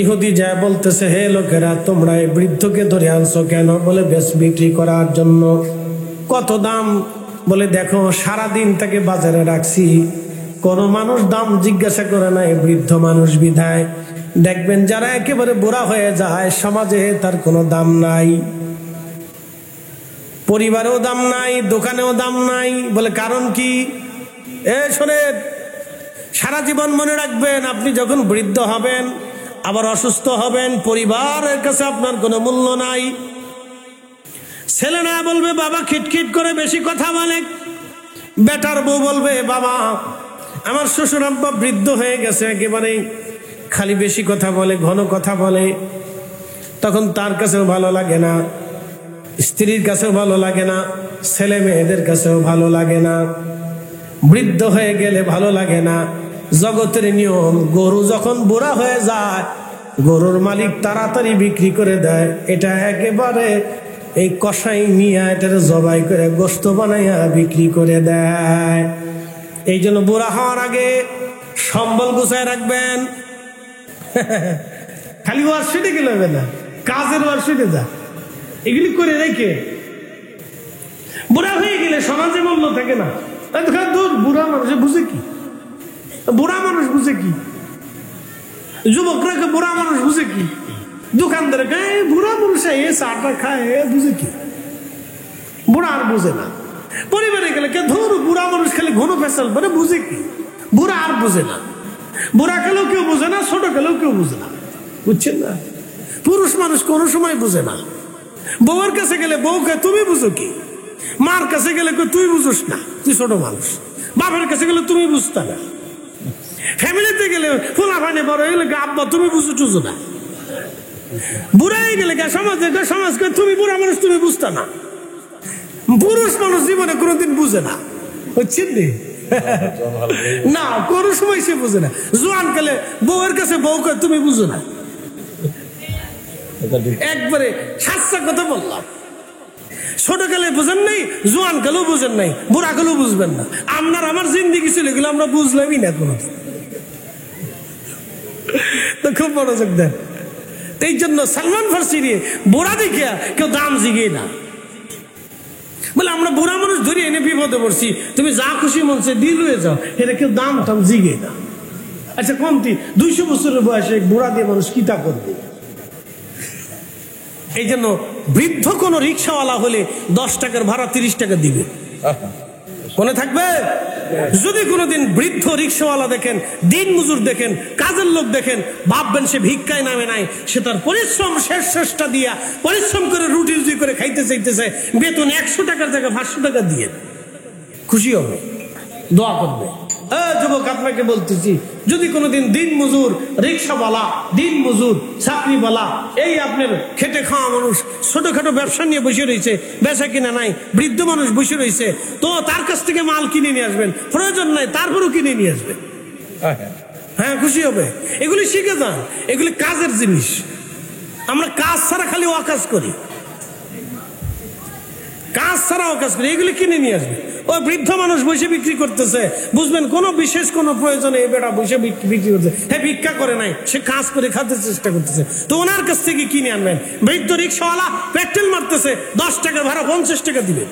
ইহুদি যায় বলতেছে, হে লোকেরা, তোমরা এই বৃদ্ধকে ধরে আনছো কেন? বলে বেশ বিক্রি করার জন্য। কত দাম? বলে দেখো, সারাদিন তাকে বাজারে রাখছি, কোন মানুষ দাম জিজ্ঞাসা করে না, বৃদ্ধ মানুষ বিধায়। দেখবেন যারা একেবারে বুড়া হয়ে যায়, সমাজে তার কোনো দাম নাই, পরিবারেও দাম নাই, দোকানেও দাম নাই। বলে কারণ কি? শোনেন, সারা জীবন মনে রাখবেন, আপনি যখন বৃদ্ধ হবেন, আবার অসুস্থ হবেন, পরিবারের কাছে আপনার কোনো মূল্য নাই। ছেলেরা বলবে বাবা খিটখিট করে বেশি কথা বলে, বেটার বউ বলবে বাবা আমার শ্বশুর আব্বা বৃদ্ধ হয়ে গেছে, একেবারে খালি বেশি কথা বলে, ঘন কথা বলে। তখন তার কাছেও ভালো লাগে না, স্ত্রীর কাছেও ভালো লাগে না, ছেলে মেয়েদের কাছেও ভালো লাগে না, বৃদ্ধ হয়ে গেলে ভালো লাগে না। জগতের নিয়ম, গরু যখন বুড়া হয়ে যায়, গরুর মালিক তাড়াতাড়ি বিক্রি করে দেয়। এটা একেবারে এই কষাই নিয়ে এটার জবাই করে গোশত বানাইয়া বিক্রি করে দেয়। এই জন্য বুড়া হওয়ার আগে সম্বল গুছায় রাখবেন। খালি ওয়ার শুনে গেলে হবে না, কাজের ওয়ার শুনে যা, এগুলি করে রেখে বুড়া হয়ে গেলে সমাজে মূল্য থাকে না। দূর, বুড়া মানুষ বুঝে কি? বুড়া মানুষ বুঝে কি? যুবকরা বুড়া মানুষ বুঝে কি? দোকানদার বুড়া মানুষ চাটা খায়, বুঝে কি? বুড়া আর বুঝে না। পরিবারে গেলে কে ধর বুড়া মানুষ খালি ঘন ফেসাল মানে বুঝে কি? বুড়া আর বুঝে না। বুড়া খেলেও কেউ বুঝে না, ছোট খেলেও কেউ বুঝে না, বুঝছেন না? পুরুষ মানুষ কোনো সময় বুঝে না। বউয়ের কাছে গেলে বউকে তুমি বুঝো কি? মার কাছে গেলে তুই বুঝোস না, তুই ছোট মানুষ। বাপের কাছে গেলে তুমি বুঝতে না। ফ্যামিলিতে গেলে ফোলাফানি বড় হয়ে গেলে আব্বা তুমি বুঝো টুঝো না। বুড়াই গেলে সমাজকে তুমি বুড়া মানুষ তুমি বুঝতে না। পুরুষ মানুষ জীবনে কোনোদিন বুঝে না, বুঝছেন না? কোনো সময় সে বুঝে না। জোয়ান কালে বউয়ের কাছে বউকে তুমি বুঝো না, একবারে সাচ্চা কথা বললাম। ছোট কালে বুঝেন নাই, জোয়ান কালেও বুঝেন নাই, বুড়া কালেও বুঝবেন না। আপনার আমার জিন্দিগি ছিল এগুলো আমরা বুঝলামই না কোনোদিন। তো খুব বড় যোগ দেন। এই জন্য সালমান ফার্সি নিয়ে বুড়া দেখিয়া কেউ দাম জিগে না। বলে আমরা বুড়া মানুষ ধরে এনে বিপদে পড়ছি, তুমি যা খুশি মনছে দিল হয়ে যাও, এটা কেউ দাম টাম জিগে না। আচ্ছা কমতি 200 বছরের বয়সে বুড়া দিয়ে মানুষ কিতা করবে? এই জন্য বৃদ্ধ কোন রিক্সাওয়ালা হলে 10 টাকার ভাড়া 30 টাকা দিবে, মনে থাকবে? যদি কোনোদিন বৃদ্ধ রিক্সাওয়ালা দেখেন, দিন মজুর দেখেন, কাজের লোক দেখেন, ভাববেন সে ভিক্ষায় নামে নাই, সে তার পরিশ্রম শেষটা দিয়া পরিশ্রম করে রুটি রুটি করে খাইতে চাইতেছে, বেতন 100 টাকার জায়গায় 500 টাকা দিয়ে খুশি হবে, দোয়া করবে। যুবক আপনাকে বলতেছি, যদি কোনোদিন দিন মজুর রিক্সাওয়ালা, দিন মজুর চাকরিওয়ালা, এই আপনার খেটে খাওয়া মানুষ ছোটখাটো ব্যবসা নিয়ে বসে রয়েছে, বেচা কিনা নাই, বৃদ্ধ মানুষ বসে রয়েছে, তো তার কাছ থেকে মাল কিনে নিয়ে আসবেন, প্রয়োজন নাই তারপরেও কিনে নিয়ে আসবেন। হ্যাঁ, খুশি হবে। এগুলি শিখে যান, এগুলি কাজের জিনিস। আমরা কাজ ছাড়া খালি অকাজ করি, কাজ ছাড়া অকাজ করি, এগুলি কিনে নিয়ে আসবে। ওই বৃদ্ধ মানুষ বসে বিক্রি করতেছে, বুঝবেন কোনো বিশেষ কোনো প্রয়োজনে এই বেটা বসে বিক্রি করতেছে। হ্যাঁ, ভিক্ষা করে নাই, সে কাজ করে খাতে চেষ্টা করতেছে, তো ওনার কাছ থেকে কিনে আনবেন। বৃদ্ধ রিক্সাওয়ালা পেট্রোল মারতেছে, 10 টাকার ভাড়া 50 টাকা দিবে।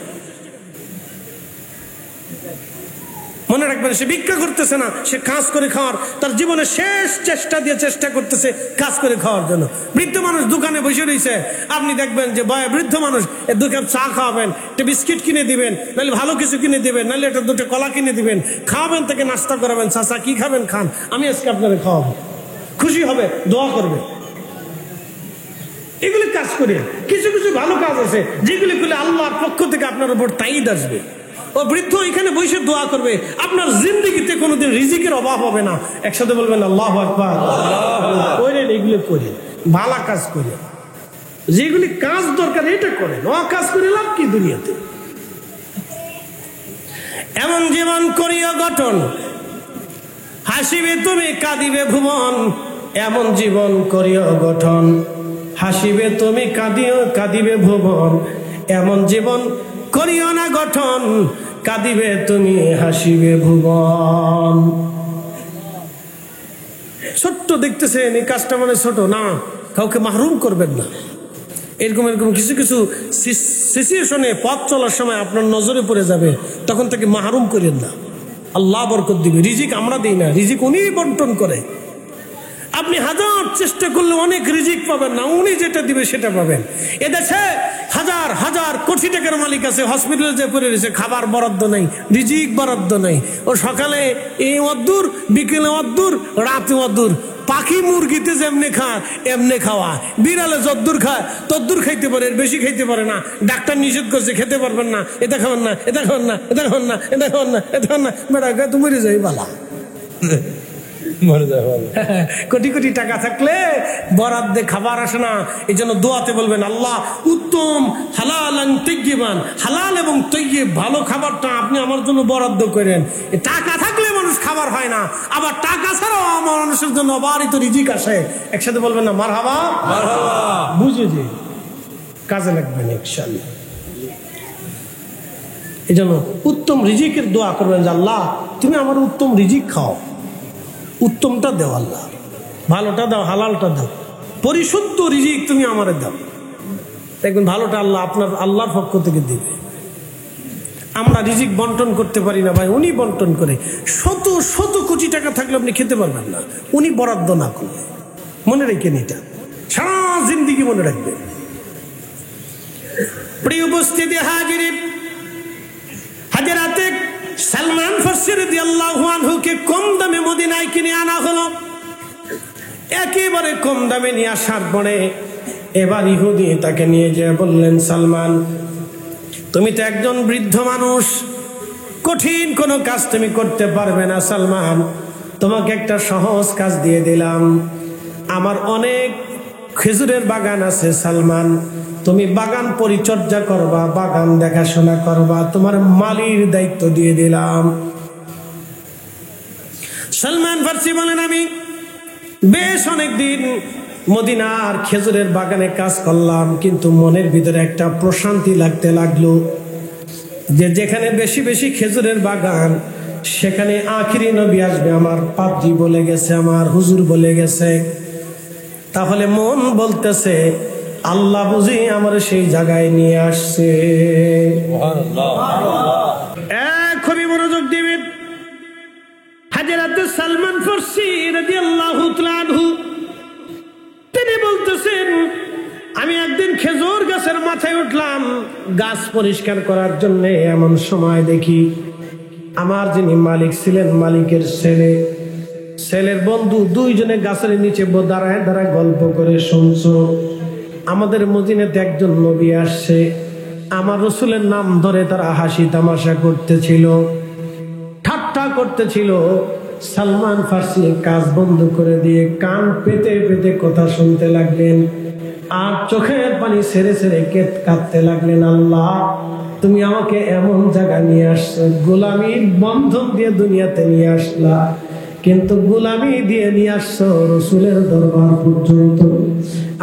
মনে রাখবেন, সে ভিক্ষা করতেছে না, সে কাজ করে খাওয়ার, তার জীবনের শেষ চেষ্টা দিয়ে চেষ্টা করতেছে কাজ করে খাওয়ার জন্য। বৃদ্ধ মানুষ দোকানে বসে রয়েছে, আপনি দেখবেন যে বৃদ্ধ মানুষ 2 কাপ চা খাওয়াবেন, একটা বিস্কিট কিনে দিবেন, নাহলে ভালো কিছু কিনে দিবেন, নাহলে একটা 2টা কলা কিনে দিবেন, খাওয়াবেন, তাকে নাস্তা করাবেন, চাচা কি খাবেন খান, আমি আজকে আপনাকে খাওয়াবো, খুশি হবে, দোয়া করবে। এগুলি কাজ করে। কিছু কিছু ভালো কাজ আছে যেগুলি করলে আল্লাহর পক্ষ থেকে আপনার উপর তাইদ আসবে। ও বৃদ্ধ এখানে বসে দোয়া করবে, আপনার জিন্দেগিতে কোনোদিন রিজিকের অভাব হবে না। একসাথে বলবেন আল্লাহু আকবার। করেন, এগুলো করেন, ভালো কাজ করে, যেগুলি কাজ দরকার এটা করেন, ও কাজ করে লাভ কি দুনিয়াতে। এমন জীবন করিও গঠন, হাসিবে তুমি কাঁদিবে ভুবন। এমন জীবন করিও গঠন, হাসিবে তুমি কাঁদিবে ভুবন। এমন জীবন করিও না গঠন, কাঁদিবে তুমি হাসিবে ভুবন। ছোট্ট দেখতেছেন, এই কাজটা মানে ছোট না, কাউকে মাহরুম করবেন না। এরকম কিছু কিছু সিচুয়েশনে পথ চলার সময় আপনার নজরে পড়ে যাবে, তখন তাকে মাহরুম করেন না। আল্লাহ বরকত দিবে। রিজিক আমরা দিই না, রিজিক উনি বন্টন করে। আপনি হাজার চেষ্টা করলে অনেক রিজিক পাবেন না, উনি যেটা দিবে সেটা পাবেন। এদেশে হাজার হাজার কোটি টাকার মালিক আছে, হসপিটালে যে পড়ে রয়েছে, খাবার বরাদ্দ নেই, রিজিক বরাদ্দ নেই। ও সকালে এই অদ্দুর, বিকেলে অদ্দুর, রাতে অদ্দুর। পাখি মুরগিতে যেমনি খায় এমনি খাওয়া, বিড়ালে যদ্দুর খায় তদ্দুর খাইতে পারে, এর বেশি খাইতে পারে না। ডাক্তার নিষেধ করছে খেতে পারবেন না, এটা খাবেন না, এটা খাবেন না, এটা খাবেন না, এটা খাবেন না, এটা খাবেন না। বেটা তুমি মরে যাই বালা। কোটি কোটি টাকা থাকলে বরাদ্দে খাবার আসে না। এই জন্য দোয়াতে বলবেন আল্লাহ উত্তম হালাল তৈয়বান, হালাল এবং তৈয়ব ভালো খাবারটা আপনি আমার জন্য বরাদ্দ করেন। টাকা থাকলে মানুষ খাবার হয় না, আবার টাকা ছাড়াও আমার মানুষের জন্য অবারিত রিজিক আসে। একসাথে বলবেন না মারহাবা, মারহাবা। বুঝেছি, কাজে লাগবেন ইনশাআল্লাহ। এই জন্য উত্তম রিজিকের দোয়া করবেন যে আল্লাহ তুমি আমার উত্তম রিজিক খাও, উত্তমটা দাও আল্লাহ, ভালোটা দাও, হালালটা দাও, পরিশুদ্ধ রিজিক তুমি আমারে দাও। দেখবেন ভালোটা আল্লাহ আপনার আল্লাহর পক্ষ থেকে দিবে। আমরা রিজিক বন্টন করতে পারি না ভাই, উনি বন্টন করে। শত শত কোটি টাকা থাকলে আপনি খেতে পারবেন না, উনি বরাদ্দ না করলে। মনে রাখেন এটা, সারা জিন্দেগি মনে রাখবেন। প্রিয় উপস্থিতি হাজির, হাজরাতে সালমান ফারসি রাদিয়াল্লাহু আনহুকে কম দামে মদিনায় কিনে আনা হলো। একেবারে কম দামে নিয়ে আসার পরে এবার ইহুদি তাকে নিয়ে যেয়ে বললেন, সালমান তুমি তো একজন বৃদ্ধ মানুষ, কঠিন কোনো কাজ তুমি করতে পারবে না। সালমান তোমাকে একটা সহজ কাজ দিয়ে দিলাম, আমার অনেক খেজুরের বাগান আছে। সালমান তুমি বাগান পরিচর্যা করবা, বাগান দেখাশোনা করবা, তোমার মালির দায়িত্ব দিয়ে দিলাম। সালমান ফারসি বলেন আমি বেশ অনেকদিন মদিনার খেজুরের বাগানে কাজ করলাম, কিন্তু মনের ভিতরে একটা প্রশান্তি লাগতে লাগলো যে যেখানে বেশি বেশি খেজুরের বাগান সেখানে আখিরি নবী আসবে। আমার পাপজি বলে গেছে, আমার হুজুর বলে গেছে। তাহলে মন বলতেছে আল্লাহ বুঝি আমার সেই জায়গায় নিয়ে আসছে। খুবই মনোযোগ দিবেন। হযরত সালমান ফারসি রাদিয়াল্লাহু তাআলা আনহু তিনি বলতেছেন, আমি একদিন খেজুর গাছের মাথায় উঠলাম গাছ পরিষ্কার করার জন্য। এমন সময় দেখি আমার যিনি মালিক ছিলেন, মালিকের ছেলের বন্ধু দুইজনে গাছের নিচে দাঁড়ায় দাঁড়ায় গল্প করে শুনছো। আমাদের মদিনাতে একজন নবী আসছে, আমার রসুলের নাম ধরে তারা হাসি তামাশা করতেছিল, ঠাট্টা করতেছিল। সালমান ফারসি কাজ বন্ধ করে দিয়ে কান পেতে পেতে কথা শুনতে লাগলেন, আর চোখের পানি ছেড়ে ছেড়ে কাঁদতে লাগলেন। আল্লাহ তুমি আমাকে এমন জায়গা নিয়ে আসছো, গোলামির বন্ধন দিয়ে দুনিয়াতে নিয়ে আসলা, কিন্তু গোলামি দিয়ে নিয়ে আসছো রসুলের দরবার পর্যন্ত।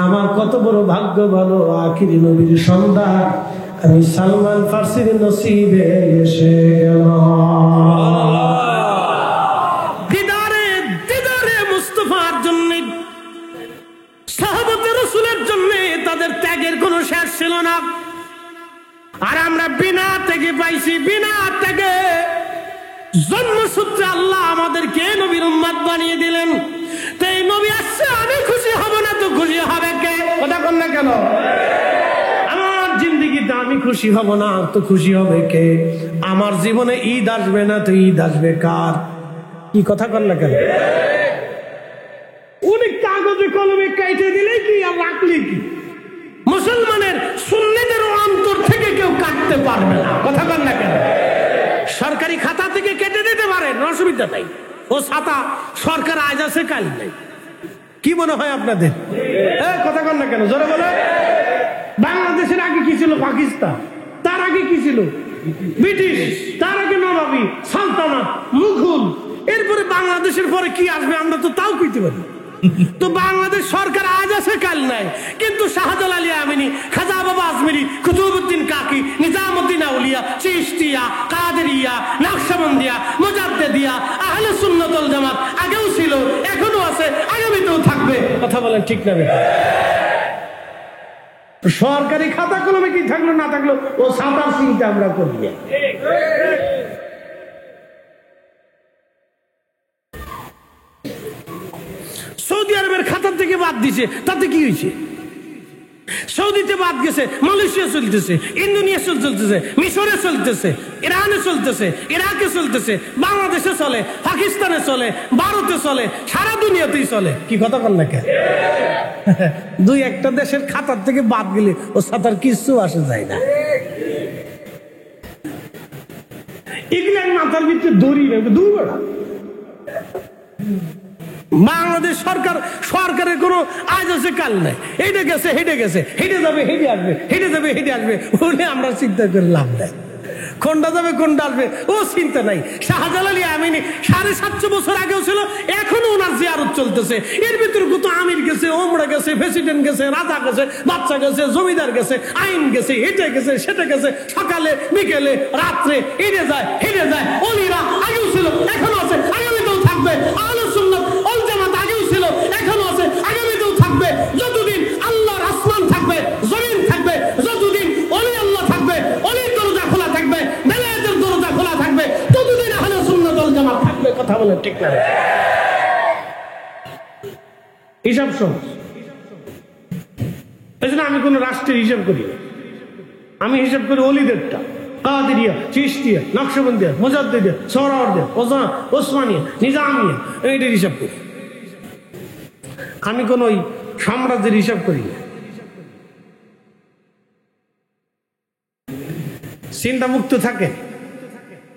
আমার কত বড় ভাগ্য ভালো, আখিরি নবীর সন্ধান আমি সালমান ফারসির নসিবে এসে গেল। দিদারে দিদারে মুস্তাফার জন্য, সাহাবাতে রসুলের জন্য তাদের ত্যাগের কোনো শেষ ছিল না। আর আমরা বিনা ত্যাগে পাইছি, বিনা ত্যাগে জন্মসূত্রে আল্লাহ আমাদেরকে নবীর উম্মত বানিয়ে দিলেন। তো এই নবী আসছে, আমি খুশি হব না তো খুশি হবে কে? কথা বল না কেন? আমার জিন্দেগিতে আমি খুশি হব না তো খুশি হবে কে? আমার জীবনে ঈদ আসবে না তো ঈদ আসবে কার? কি কথা বল না কেন? উনি কাগজে কলমে কাইটে দিলে কি আর রাখলে কি? মুসলমানের সুন্নিদের অন্তর থেকে কেউ কাটতে পারবে না। কথা বল না কেন? সরকারি খাতা থেকে কেটে দিতে পারেন, অসুবিধা নাই। ও ছাতা সরকার আজ আছে কাল নেই। কি মনে হয় আপনাদের? কথা বল না কেন? জোরে বলে। বাংলাদেশের আগে কি ছিল? পাকিস্তান। তার আগে কি ছিল? ব্রিটিশ। তার আগে নবাবী, সালতানাত, মুঘল। এরপরে বাংলাদেশের পরে কি আসবে আমরা তো তাও কইতে পারি। তো বাংলাদেশ সরকার আজ আছে কাল নাই, কিন্তু শাহজালাল আমিনী, খাজা বাবা আজমিরি, কুতুবউদ্দিন কাকি, নিজামউদ্দিন আউলিয়া, চিশতিয়া, কাদেরিয়া, নকশবন্দিয়া, মুজাদ্দিদিয়া, আহলে সুন্নাত ওয়াল জামাত আগেও ছিল, এখনো আছে, আগামীতেও থাকবে। কথা বলেন ঠিক না বেটা? সরকারি খাতা কলমে কি থাকলো না থাকলো ও সাতার চিন্তা আমরা করি। সৌদি আরবের খাতার থেকে বাদ দিছে, তাতে কি হয়েছে? সৌদিতে বাদ গেছে, মালয়েশিয়া চলতেছে, ইন্দোনেশিয়া চলতেছে, মিশরে চলতেছে, ইরানে চলতেছে, ইরাকে চলতেছে, বাংলাদেশে চলে, পাকিস্তানে চলে, ভারতে চলে, সারা দুনিয়াতেই চলে। কি কথা বল না কেন? দুই একটা দেশের খাতার থেকে বাদ গেলে ও সাতার কিছু আসে যায় না। এগুলো মাথার ভিতরে দড়ি নেবে দুবার। বাংলাদেশ সরকারের কোনো আজ আছে কাল নাই। হেঁটে গেছে, হেঁটে গেছে, হেঁটে যাবে, হেঁটে আসবে, হেঁটে যাবে, হেঁটে আসবে। ওনে আমরা চিন্তা করে লাভ নাই। কোনটা যাবে কোনটা আসবে ও চিন্তা নাই। শাহজালাল আমিনী 750 বছর আগেও ছিল, এখনো ওনার জিয়ারত চলতেছে। এর ভিতরে কত আমির গেছে, ওমরা গেছে, প্রেসিডেন্ট গেছে, রাজা গেছে, বাচ্চা গেছে, জমিদার গেছে, আইন গেছে, হেঁটে গেছে, সেটা গেছে, সকালে বিকেলে রাত্রে হেঁটে যায়, হেঁটে যায়। অলিরা আগেও ছিল, এখনো আছে, আগামীতেও থাকবে। আহলে সুন্নাত ওয়াল জামাত আগেও ছিল, এখনো আছে, আগামীতেও থাকবে। যতদিন আল্লাহর আসমান থাকবে, জমিন থাকবে, যতদিন ওলি আল্লাহ থাকবে, ওলির দরজা খোলা থাকবে, বেলায়েতের দরজা খোলা থাকবে, ততদিন আহলে সুন্নাত ওয়াল জামাত থাকবে। কথা বলেন ঠিক না? হিসাব সহজ। এজন্য আমি কোন রাষ্ট্রের হিসাব করি না, আমি হিসাব করি অলিদেরটা। কাদেরিয়া, চিশতিয়া, নকশবন্দিয়া, মুজাদ্দিদিয়া, সোহরাওয়ার্দিয়া, ওসমানিয়া, নিজামিয়া, এইটার হিসাব করি। আমি কোন ওই সাম্রাজ্যের হিসাব করি না। চিন্তা মুক্ত থাকে,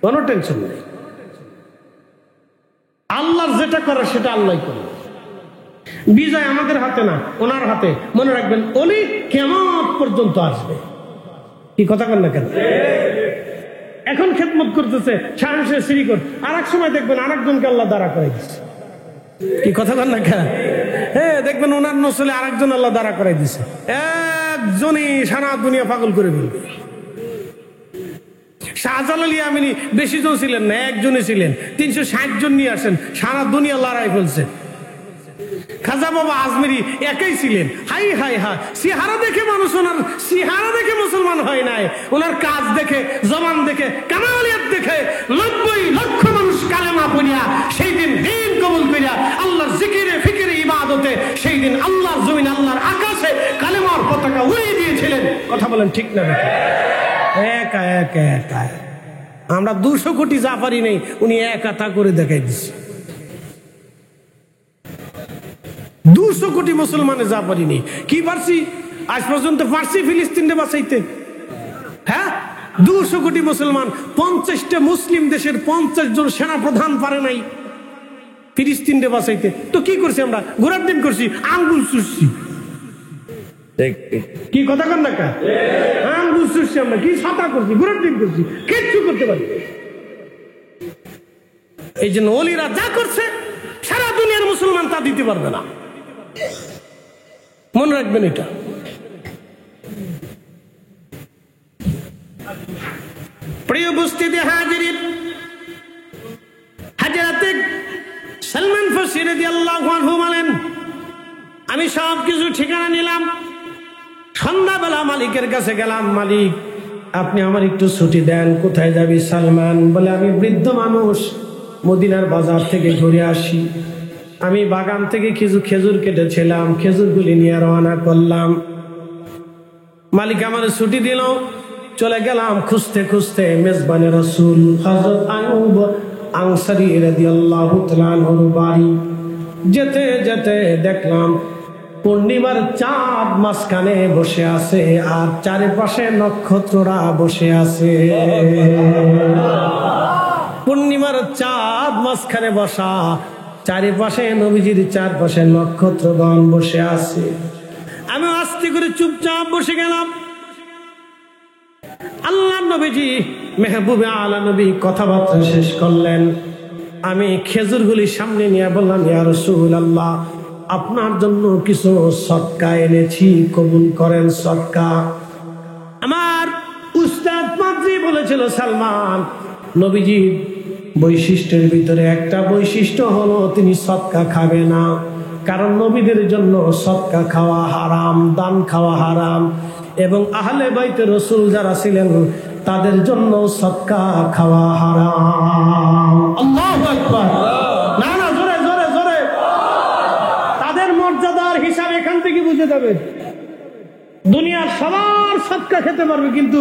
কোনো টেনশন নেই। আল্লাহর যেটা করে সেটা আল্লাহ করে। বিজয় আমাদের হাতে না, ওনার হাতে। মনে রাখবেন, ওলি কিয়ামত পর্যন্ত আসবে। কি কথা বল না কেন? এখন খেদমত করতেছে শাহের শ্রীকোট, আর এক সময় দেখবেন আরেকজনকে আল্লাহ দাঁড়া করে দিচ্ছে। কি কথা বল না কেন? হ্যাঁ, দেখবেন ওনার নসলে আরেকজন আল্লাহ দাঁড়া করাই দিচ্ছে। একজনই সারা দুনিয়া পাগল করে ফেলবে। শাহজালাল আমিনী বেশি জন ছিলেন না, একজনই ছিলেন। 360 জন নিয়ে আসেন, সারা দুনিয়া লড়াই ফেলছে। খাজা বাবা আজমিরি একাই ছিলেন। হাই হাই হাই, সিহারা দেখে মানুষ, ওনার সিহারা দেখে মুসলমান হয় নাই, ওনার কাজ দেখে, জবান দেখে, কামালিয়াত দেখে 90 লক্ষ মানুষ কালেমা পড়িয়া সেই দিন দিন কবুল করিয়া আল্লাহর জিকিরে, ফিকিরে, ইবাদতে সেই দিন আল্লাহর জমিন, আল্লাহর আকাশে কালেমার পতাকা উড়িয়ে দিয়েছিলেন। কথা বলেন ঠিক না? একা একা একা। আমরা 200 কোটি যা পারি নেই, উনি একা তা করে দেখাই দিচ্ছে। 200 কোটি মুসলমানে যা পারিনি, কি পারছি আজ পর্যন্ত? পারছি ফিলিস্তিনে বাঁচাইতে? হ্যাঁ, 200 কোটি মুসলমান, 50টা মুসলিম দেশের 50 জন সেনা প্রধান পারে নাই ফিলিস্তিনে বাঁচাইতে। তো কি করছি আমরা? ঘোরার দিন করছি, আঙ্গুল চুষছি। কি কথা কন না কা? আঙ্গুল চুষছি আমরা, কি ছাতা করছি, ঘোরার দিন করছি, কিচ্ছু করতে পারি। এই জন্য ওলিরা যা করছে সারা দুনিয়ার মুসলমান তা দিতে পারবে না। মনে রাখবেন এটা। প্রিয় উপস্থিতি হাজিরিন, হযরতে সালমান ফারসি রাদিয়াল্লাহু আনহু বলেন, আমি সব কিছু ঠিকানা নিলাম, সন্ধ্যাবেলা মালিকের কাছে গেলাম। মালিক আপনি আমার একটু ছুটি দেন। কোথায় যাবি সালমান? বলে আমি বৃদ্ধ মানুষ, মদিনার বাজার থেকে ঘুরে আসি। আমি বাগান থেকে কিছু খেজুর কেটেছিলাম, খেজুরগুলি নিয়ে রওনা করলাম। মালিক আমার ছুটি দিল, চলে গেলাম খুঁজতে খুঁজতে মেজবানে রাসূল হযরত আইয়ুব আনসারী রাদিয়াল্লাহু তাআলা আনহুর বাড়ি। যেতে যেতে দেখলাম পূর্ণিমার চাঁদ মাঝখানে বসে আছে আর চারিপাশে নক্ষত্ররা বসে আছে। পূর্ণিমার চাঁদ মাঝখানে বসা, চারিপাশে নবীজির চারপাশে নক্ষত্রগণ বসে আছে। আমি আস্তে করে চুপচাপ বসে গেলাম। আল্লাহ নবীজি মেহবুবে আলা নবী কথাবার্তা শেষ করলেন। আমি খেজুরগুলি সামনে নিয়ে বললাম, ইয়া রাসূলুল্লাহ, আপনার জন্য কিছু সদকা এনেছি, কবুল করেন সদকা। আমার উস্তাদ পাদ্রী বলেছিল, সালমান, নবীজির বৈশিষ্ট্যের ভিতরে একটা বৈশিষ্ট্য হলো তিনি সদকা খাবে না, কারণ নবীদের জন্য সদকা খাওয়া হারাম, দান খাওয়া হারাম, এবং আহলে বাইতে রাসূল যারা ছিলেন তাদের জন্য সদকা খাওয়া হারাম। আল্লাহু আকবার। না না, জোরে জোরে জোরে। তাদের মর্যাদার হিসাব এখান থেকে বুঝে যাবে। দুনিয়ার সবার সদকা খেতে পারবে, কিন্তু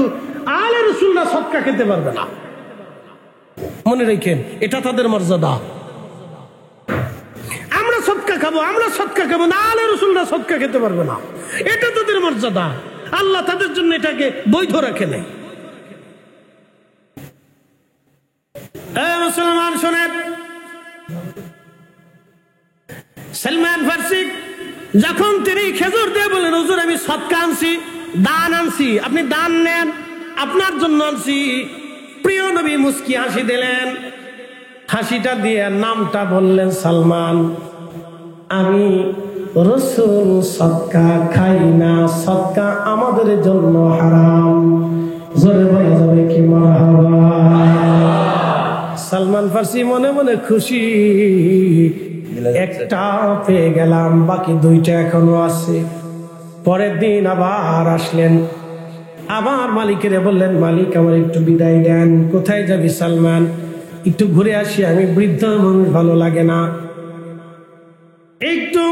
আহলে রাসূলরা সদকা খেতে পারবে না। মনে রাখেন, এটা তাদের মর্যাদা। আমরা সদকা খাবো, আমরা সদকা খাবো না, আহলে রাসূলরা সদকা খেতে পারবে না, এটা তাদের মর্যাদা। আল্লাহ তাদের জন্য এটাকে বৈধ রাখে নাই। মুসলমান শোনেন, সালমান ফারসি যখন তিনি খেজুর দিয়ে বলেন, হুজুর আমি সদকা আনছি, দান আনছি, আপনি দান নেন, আপনার জন্য আনছি, প্রিয় নবী মুস্কি হাসি দিলেন। হাসিটা দিয়ে নামটা বললেন সালমান। আমি রাসূল সদকা খাই না, সদকা আমাদের জন্য হারাম। জোরে বলা যাবে কি মারহাবা? সালমান ফারসি মনে মনে খুশি, একটা পেয়ে গেলাম, বাকি দুইটা এখনো আছে। পরের দিন আবার আসলেন, আবার মালিকের বললেন, মালিক আমার একটু বিদায় দেন। কোথায় যাবি সালমান? একটু ঘুরে আসি, আমি বৃদ্ধ মানুষ, ভালো লাগে না। একটু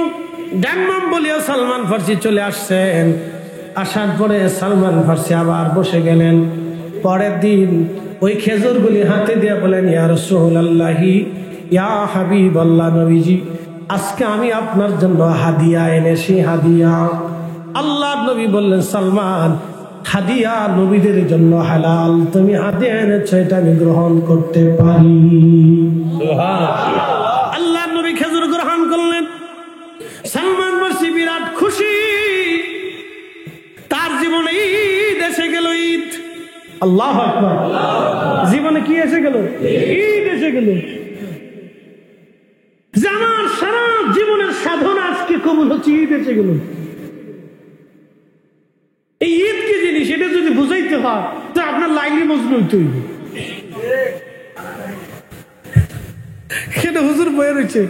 ডানমাম বলিয়া সালমান ফারসি চলে আসছেন। আসার পরে সালমান ফারসি আবার বসে গেলেন। পরের দিন ওই খেজুরগুলি হাতে দিয়ে বলেন, ইয়া রাসূলুল্লাহি, ইয়া হাবিবাল্লাহ, নবীজি আজকে আমি আপনার জন্য হাদিয়া এনেছি, হাদিয়া। আল্লাহর নবী বললেন, সালমান, হাদিয়া নবীদের জন্য হালাল, তুমি হাদিয়া এনেছো, এটা আমি গ্রহণ করতে পারি। আল্লাহর নবী খেজুর গ্রহণ করলেন। সালমান ফারসি বিরাট খুশি, তার জীবনে ঈদ এসে গেল। ঈদ, আল্লাহু আকবার। জীবনে কি এসে গেল? ঈদ এসে গেল। যে আমার সারা জীবনের সাধনা আজকে কবুল হচ্ছে, ঈদ এসে গেল। এই ঈদ কি জিনিস, এটা যদি বুঝাইতে হয় তো আপনার লাইলি মজনু হইতে হইবে। সেটা হুজুর বয়ে রয়েছে,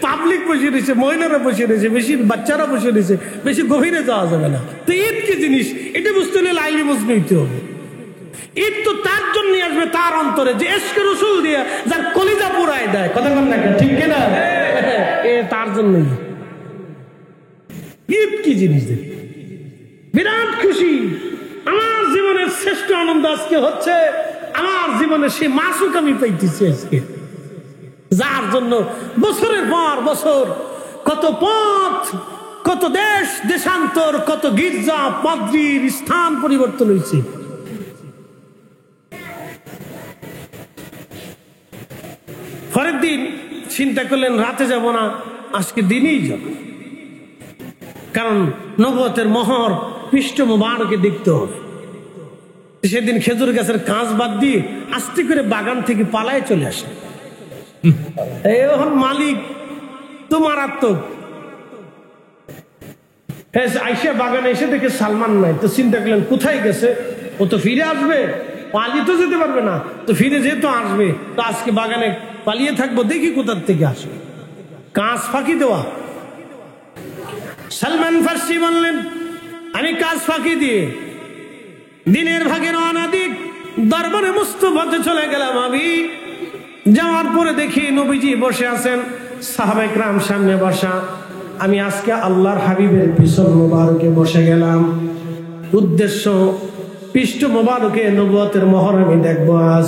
পাবলিক বসে রয়েছে, মহিলারা বসে রয়েছে, বেশি বাচ্চারা বসে রয়েছে, বেশি গভীরে যাওয়া যাবে না। তো ঈদ কি জিনিস, এটা বুঝতে হলে লাইলি মজনু হইতে হবে। ঈদ তো তার জন্য আসবে, তার অন্তরে যে ইশকে রাসূল দিয়ে যার কলিজা পুরায় দেয়, কথা বল না, ঠিক কিনা? তার জন্যই ঈদ কি জিনিস। বিরাট খুশি, আমার জীবনের শ্রেষ্ঠ আনন্দ আজকে হচ্ছে, আমার জীবনে সে মাসুক আমি পাইতেছি আজকে, যার জন্য বছরের পর বছর কত পথ, কত দেশ দেশান্তর, কত গির্জা পাদ্রীর স্থান পরিবর্তন হয়েছে। পরের দিন চিন্তা করলেন, রাতে যাব না, আজকে দিনেই যাব, কারণ নবুয়তের মোহর পৃষ্ঠ মোবারকে দেখতে হবে। সেদিন খেজুর গাছের কাঁচ বাদ দিয়ে আস্তে করে বাগান থেকে পালায় চলে আসে। এখন মালিক তো মারাত্মক, আইসা বাগানে এসে দেখে সালমান নাই, তো চিন্তা করলেন কোথায় গেছে, ও তো ফিরে আসবে, পালিয়ে তো যেতে পারবে না, তো ফিরে যেহেতু আসবে তো আজকে বাগানে পালিয়ে থাকবো, দেখি কোথার থেকে আসবে। কাঁচ ফাঁকি দেওয়া। সালমান ফারসি বললেন, আমি কাজ ফাঁকি দিয়ে দিনের ভাগে রওনা দিক দরবারে মুস্তাফাতে চলে গেলাম আমি। যাওয়ার পরে দেখি নবীজি বসে আছেন, সাহাবায়ে কেরাম সামনে বসা। আমি আজকে আল্লাহর হাবিবের পিছন মোবারকে বসে গেলাম। উদ্দেশ্য পৃষ্ঠ মোবারকে নবুয়তের মোহর আমি দেখবো। আজ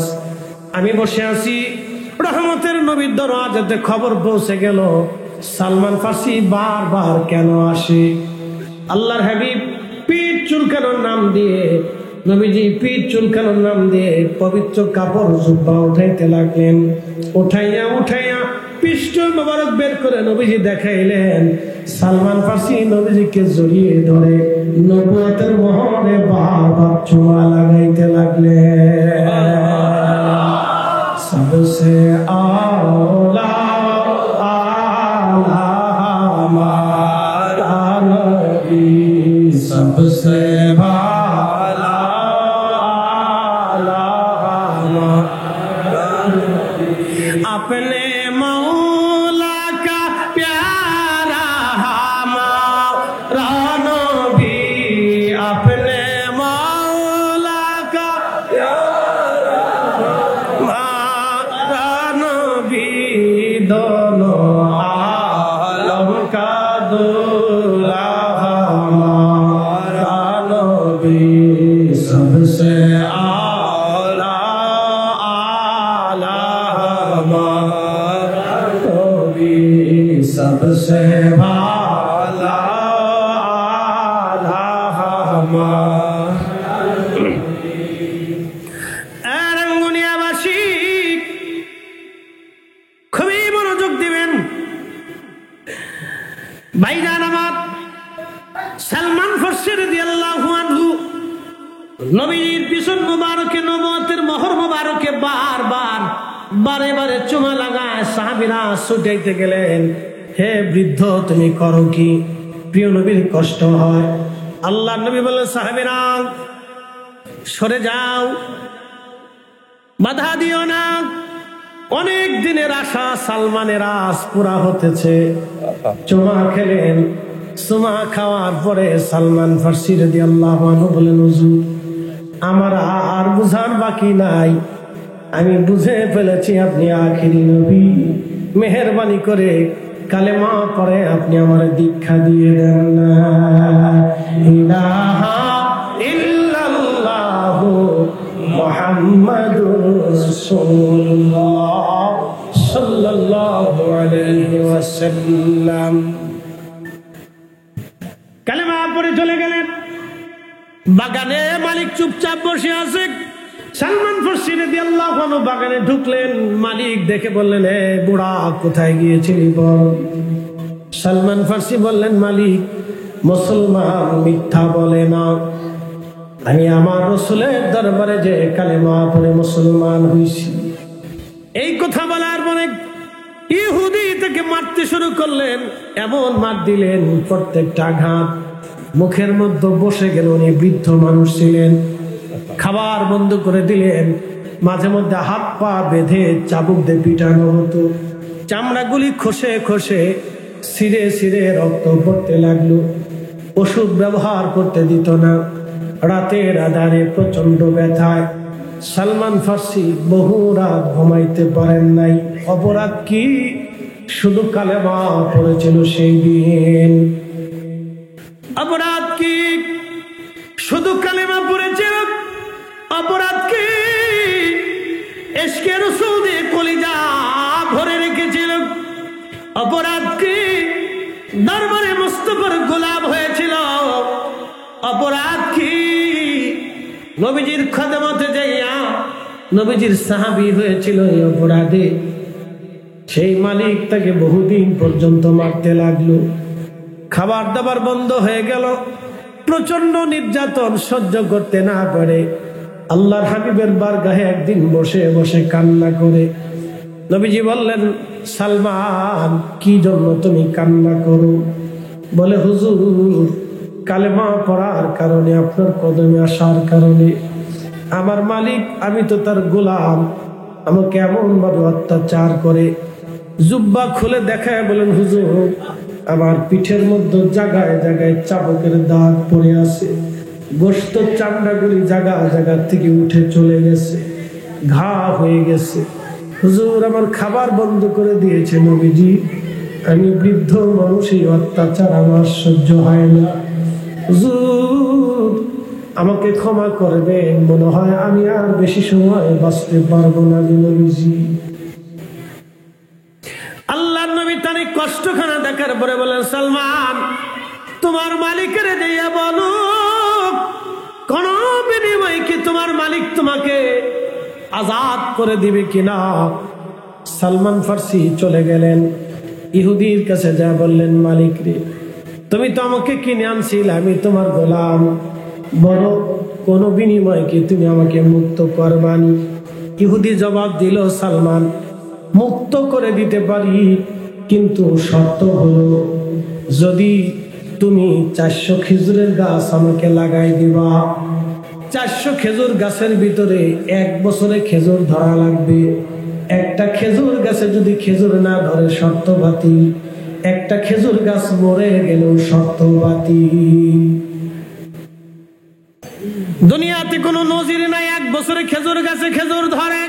আমি বসে আছি, রহমতের নবীর দরওয়াজাতে খবর পৌঁছে গেল সালমান ফার্সি বারবার কেন আসে। আল্লাহর হাবিব পিঠ চুলকানোর নাম দিয়ে, নবীজি পিঠ চুলকানোর নাম দিয়ে পবিত্র কাপড় জুব্বা উঠাইতে লাগলেন। উঠাইয়া উঠাইয়া পৃষ্ঠ মোবারক বের করে নবীজি দেখাইলেন। সালমান ফার্সি নবীজিকে জড়িয়ে ধরে নবুয়তের মোহরে বারবার চুমা লাগাইতে লাগলেন। सबसे आला आला हमारा नबी, सबसे भाला आला हमारा नबी, अपने मौला का प्यारा हमारा नबी, अपने मौला का दोनों आलम का दूल्हा हमारा नबी, सबसे आला आला हमारा नबी, सबसे भाला आला हमारा नबी। रंगुनियाबासी খুবই মনোযোগ দিবেন ভাইজান আমার। সালমান ফার্সি রাদিয়াল্লাহু আনহু নবীর পিছন মোবারকে নবুয়তের মোহর মোবারকে বারবার বারে বারে চুমা লাগায় সাহাবীরা ছুটাইতে গেলেন। হে বৃদ্ধ, তুমি করো কি? প্রিয় নবীর কষ্ট হয়। আল্লাহ নবী বললেন, সাহাবীরা সরে যাও, বাধা দিও না। অনেক দিনের আশা সালমানের আজ পুরা হতেছে। চুমা খেলেন। চুমা খাওয়ার পরে সালমান ফার্সি রাদিয়াল্লাহু আনহু বলেন, হুজুর আমার আর বুঝার বাকি নাই, আমি বুঝে ফেলেছি আপনি আখিরি নবী। মেহেরবানি করে কালেমা পড়ে আপনি আমার দীক্ষা দিয়ে দেন। লা ইলাহা ইল্লাল্লাহু মুহাম্মাদুর রাসূলুল্লাহ সাল্লাল্লাহু আলাইহি ওয়াসাল্লাম। কালেমা পড়ে চলে গেলেন। বাগানে মালিক চুপচাপ বসে আছে। সালমান ফার্সি রাদিয়াল্লাহু আনহু বাগানে ঢুকলেন। মালিক দেখে বললেন, এ বুড়া কোথায় গিয়েছিলি বল? সালমান ফার্সি বললেন, মালিক মুসলমান মিথ্যা বলে না, আমি আমার রাসূলের দরবারে যে কালেমা পড়ে মুসলমান হইছি। এই কথা বলার পরে ইহুদি তাকে মারতে শুরু করলেন। এমন মার দিলেন, প্রত্যেকটা আঘাত মুখের মধ্যে বসে গেল। উনি বৃদ্ধ মানুষ ছিলেন। খাবার বন্ধ করে দিলেন। মাঝে মধ্যে হাত পা বেঁধে চাবুক দিয়ে পিটানো হতো। চামড়াগুলি খসে খসে ছিঁড়ে ছিঁড়ে রক্ত পড়তে লাগলো। ওষুধ ব্যবহার করতে দিত না। রাতের আধারে প্রচন্ড ব্যথায় সালমান ফার্সি বহু রাত ঘুমাইতে পারেন নাই। অপরাধ কি? শুধু কালেমা পড়েছিল সেই দিন। অপরাধ কি? শুধু কালেমা পড়েছিল। অপরাধ কি? ইশকে রাসূল দিয়ে কলিজা ভরে রেখেছিল। অপরাধ কি? দরবারে মুস্তাফার গোলাম হয়েছিল। অপরাধ কি? নবীজির খাদমতে যাইয়া নবীজির সাহাবী হয়েছিল। এই অপরাধে সেই মালিক তাকে বহুদিন পর্যন্ত মারতে লাগলো। খাবার দাবার বন্ধ হয়ে গেল। প্রচন্ড নির্যাতন সহ্য করতে না পারে আল্লাহর হাবিবের বারগাহে একদিন বসে বসে কান্না করে নবীজি বললেন, সালমান কি জন্য তুমি কান্না করো? বলে, হুজুর কালেমা পড়ার কারণে, আপনার কদমে আসার কারণে আমার মালিক, আমি তো তার গোলাম, আমাকে এমন ভাবে অত্যাচার করে। জুব্বা খুলে দেখায় বলেন, হুজুর আমার পিঠের মধ্যে জায়গায় জায়গায় চাবুকের দাগ পড়ে আছে। গোশত চামড়াগুলি জায়গা জায়গা থেকে উঠে চলে গেছে, ঘা হয়ে গেছে। হুজুর আমার খাবার বন্ধ করে দিয়েছে নবীজি, আমি বৃদ্ধ মানুষ, এই অত্যাচার আমার সহ্য হয় না। হুজুর আমাকে ক্ষমা করবেন, মনে হয় আমি আর বেশি সময় বাঁচতে পারবো না নবীজি। আল্লাহর নবী তার কষ্টখানা দেখার পরে বলেন, সালমান তোমার মালিকের দিয়া বলো কোন বিনিময়ে কি তোমার মালিক তোমাকে আজাদ করে দিবে কিনা। সালমান ফার্সি চলে গেলেন, ইহুদির কাছে যা বললেন, মালিক রে তুমি তো আমাকে কিনে আনছিলে, আমি তোমার গোলাম, বড় কোন বিনিময়ে কি তুমি আমাকে মুক্ত করবানি। ইহুদি জবাব দিল, সালমান মুক্ত করে দিতে পারি, কিন্তু শর্ত হলো যদি তুমি 400 খেজুরের গাছ আমাকে লাগাই দিবা। 400 খেজুর গাছের ভিতরে 1 বছরে খেজুর ধরা লাগবে। একটা খেজুর গাছে যদি খেজুর না ধরে শর্ত বাতিল, একটা খেজুর গাছ মরে গেলেও শর্ত বাতিল। দুনিয়াতে কোনো নজির নাই 1 বছরে খেজুর গাছে খেজুর ধরে,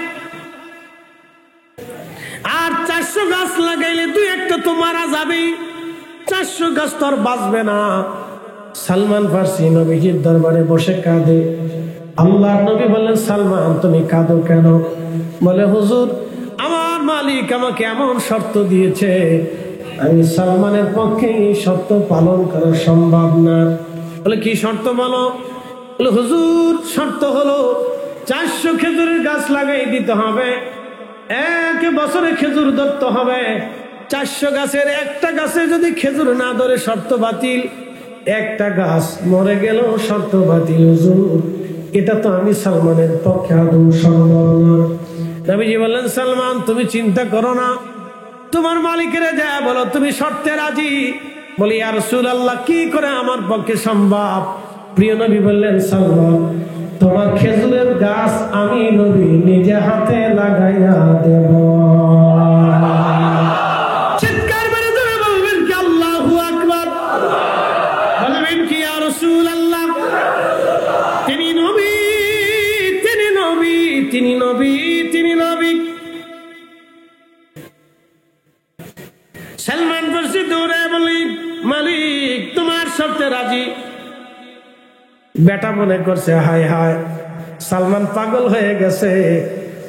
আর 400 গাছ লাগাইলে 2-1টা তো মারা যাবে, 400 গাছ তো আর বাঁচবে না। সালমান ফার্সি নবীজির দরবারে বসে কাঁদে। আল্লাহর নবী বললেন, সালমান তুমি কাঁদো কেন? বলে, হুজুর আমার মালিক আমাকে এমন শর্ত দিয়েছে, আমি সালমানের পক্ষে এই শর্ত পালন করা সম্ভব না। বলে, কি শর্ত বলো? বলে, হুজুর শর্ত হলো 400 খেজুরের গাছ লাগাই দিতে হবে, 1 বছরে খেজুর ধরতে হবে। 400 গাছের একটা গাছে যদি খেজুর না ধরে শর্ত বাতিল, একটা গাছ মরে গেল শর্ত বাতিল। হুজুর এটা তো আমি সালমানের পক্ষে আদৌ সম্ভব না। নবীজি বললেন, সালমান তুমি চিন্তা করো না, তোমার মালিকের যা বলো তুমি শর্তে রাজি। বলি, ইয়া রাসূলুল্লাহ কি করে আমার পক্ষে সম্ভব? প্রিয় নবী বললেন, সালমান তোমার খেজুরের গাছ আমি নবী নিজে হাতে লাগাইয়া দেব। চিৎকার করে ধরে বলবেন কি আল্লাহু আকবার, বলবেন কি ইয়া রাসূলুল্লাহ তিনি নবী, তিনি নবী, তিনি নবী, তিনি নবী। সালমান ফার্সি দৌড়ে বলি, মালিক তোমার শর্তে রাজি। বেটা মনে করছে হায় হায় সালমান পাগল হয়ে গেছে,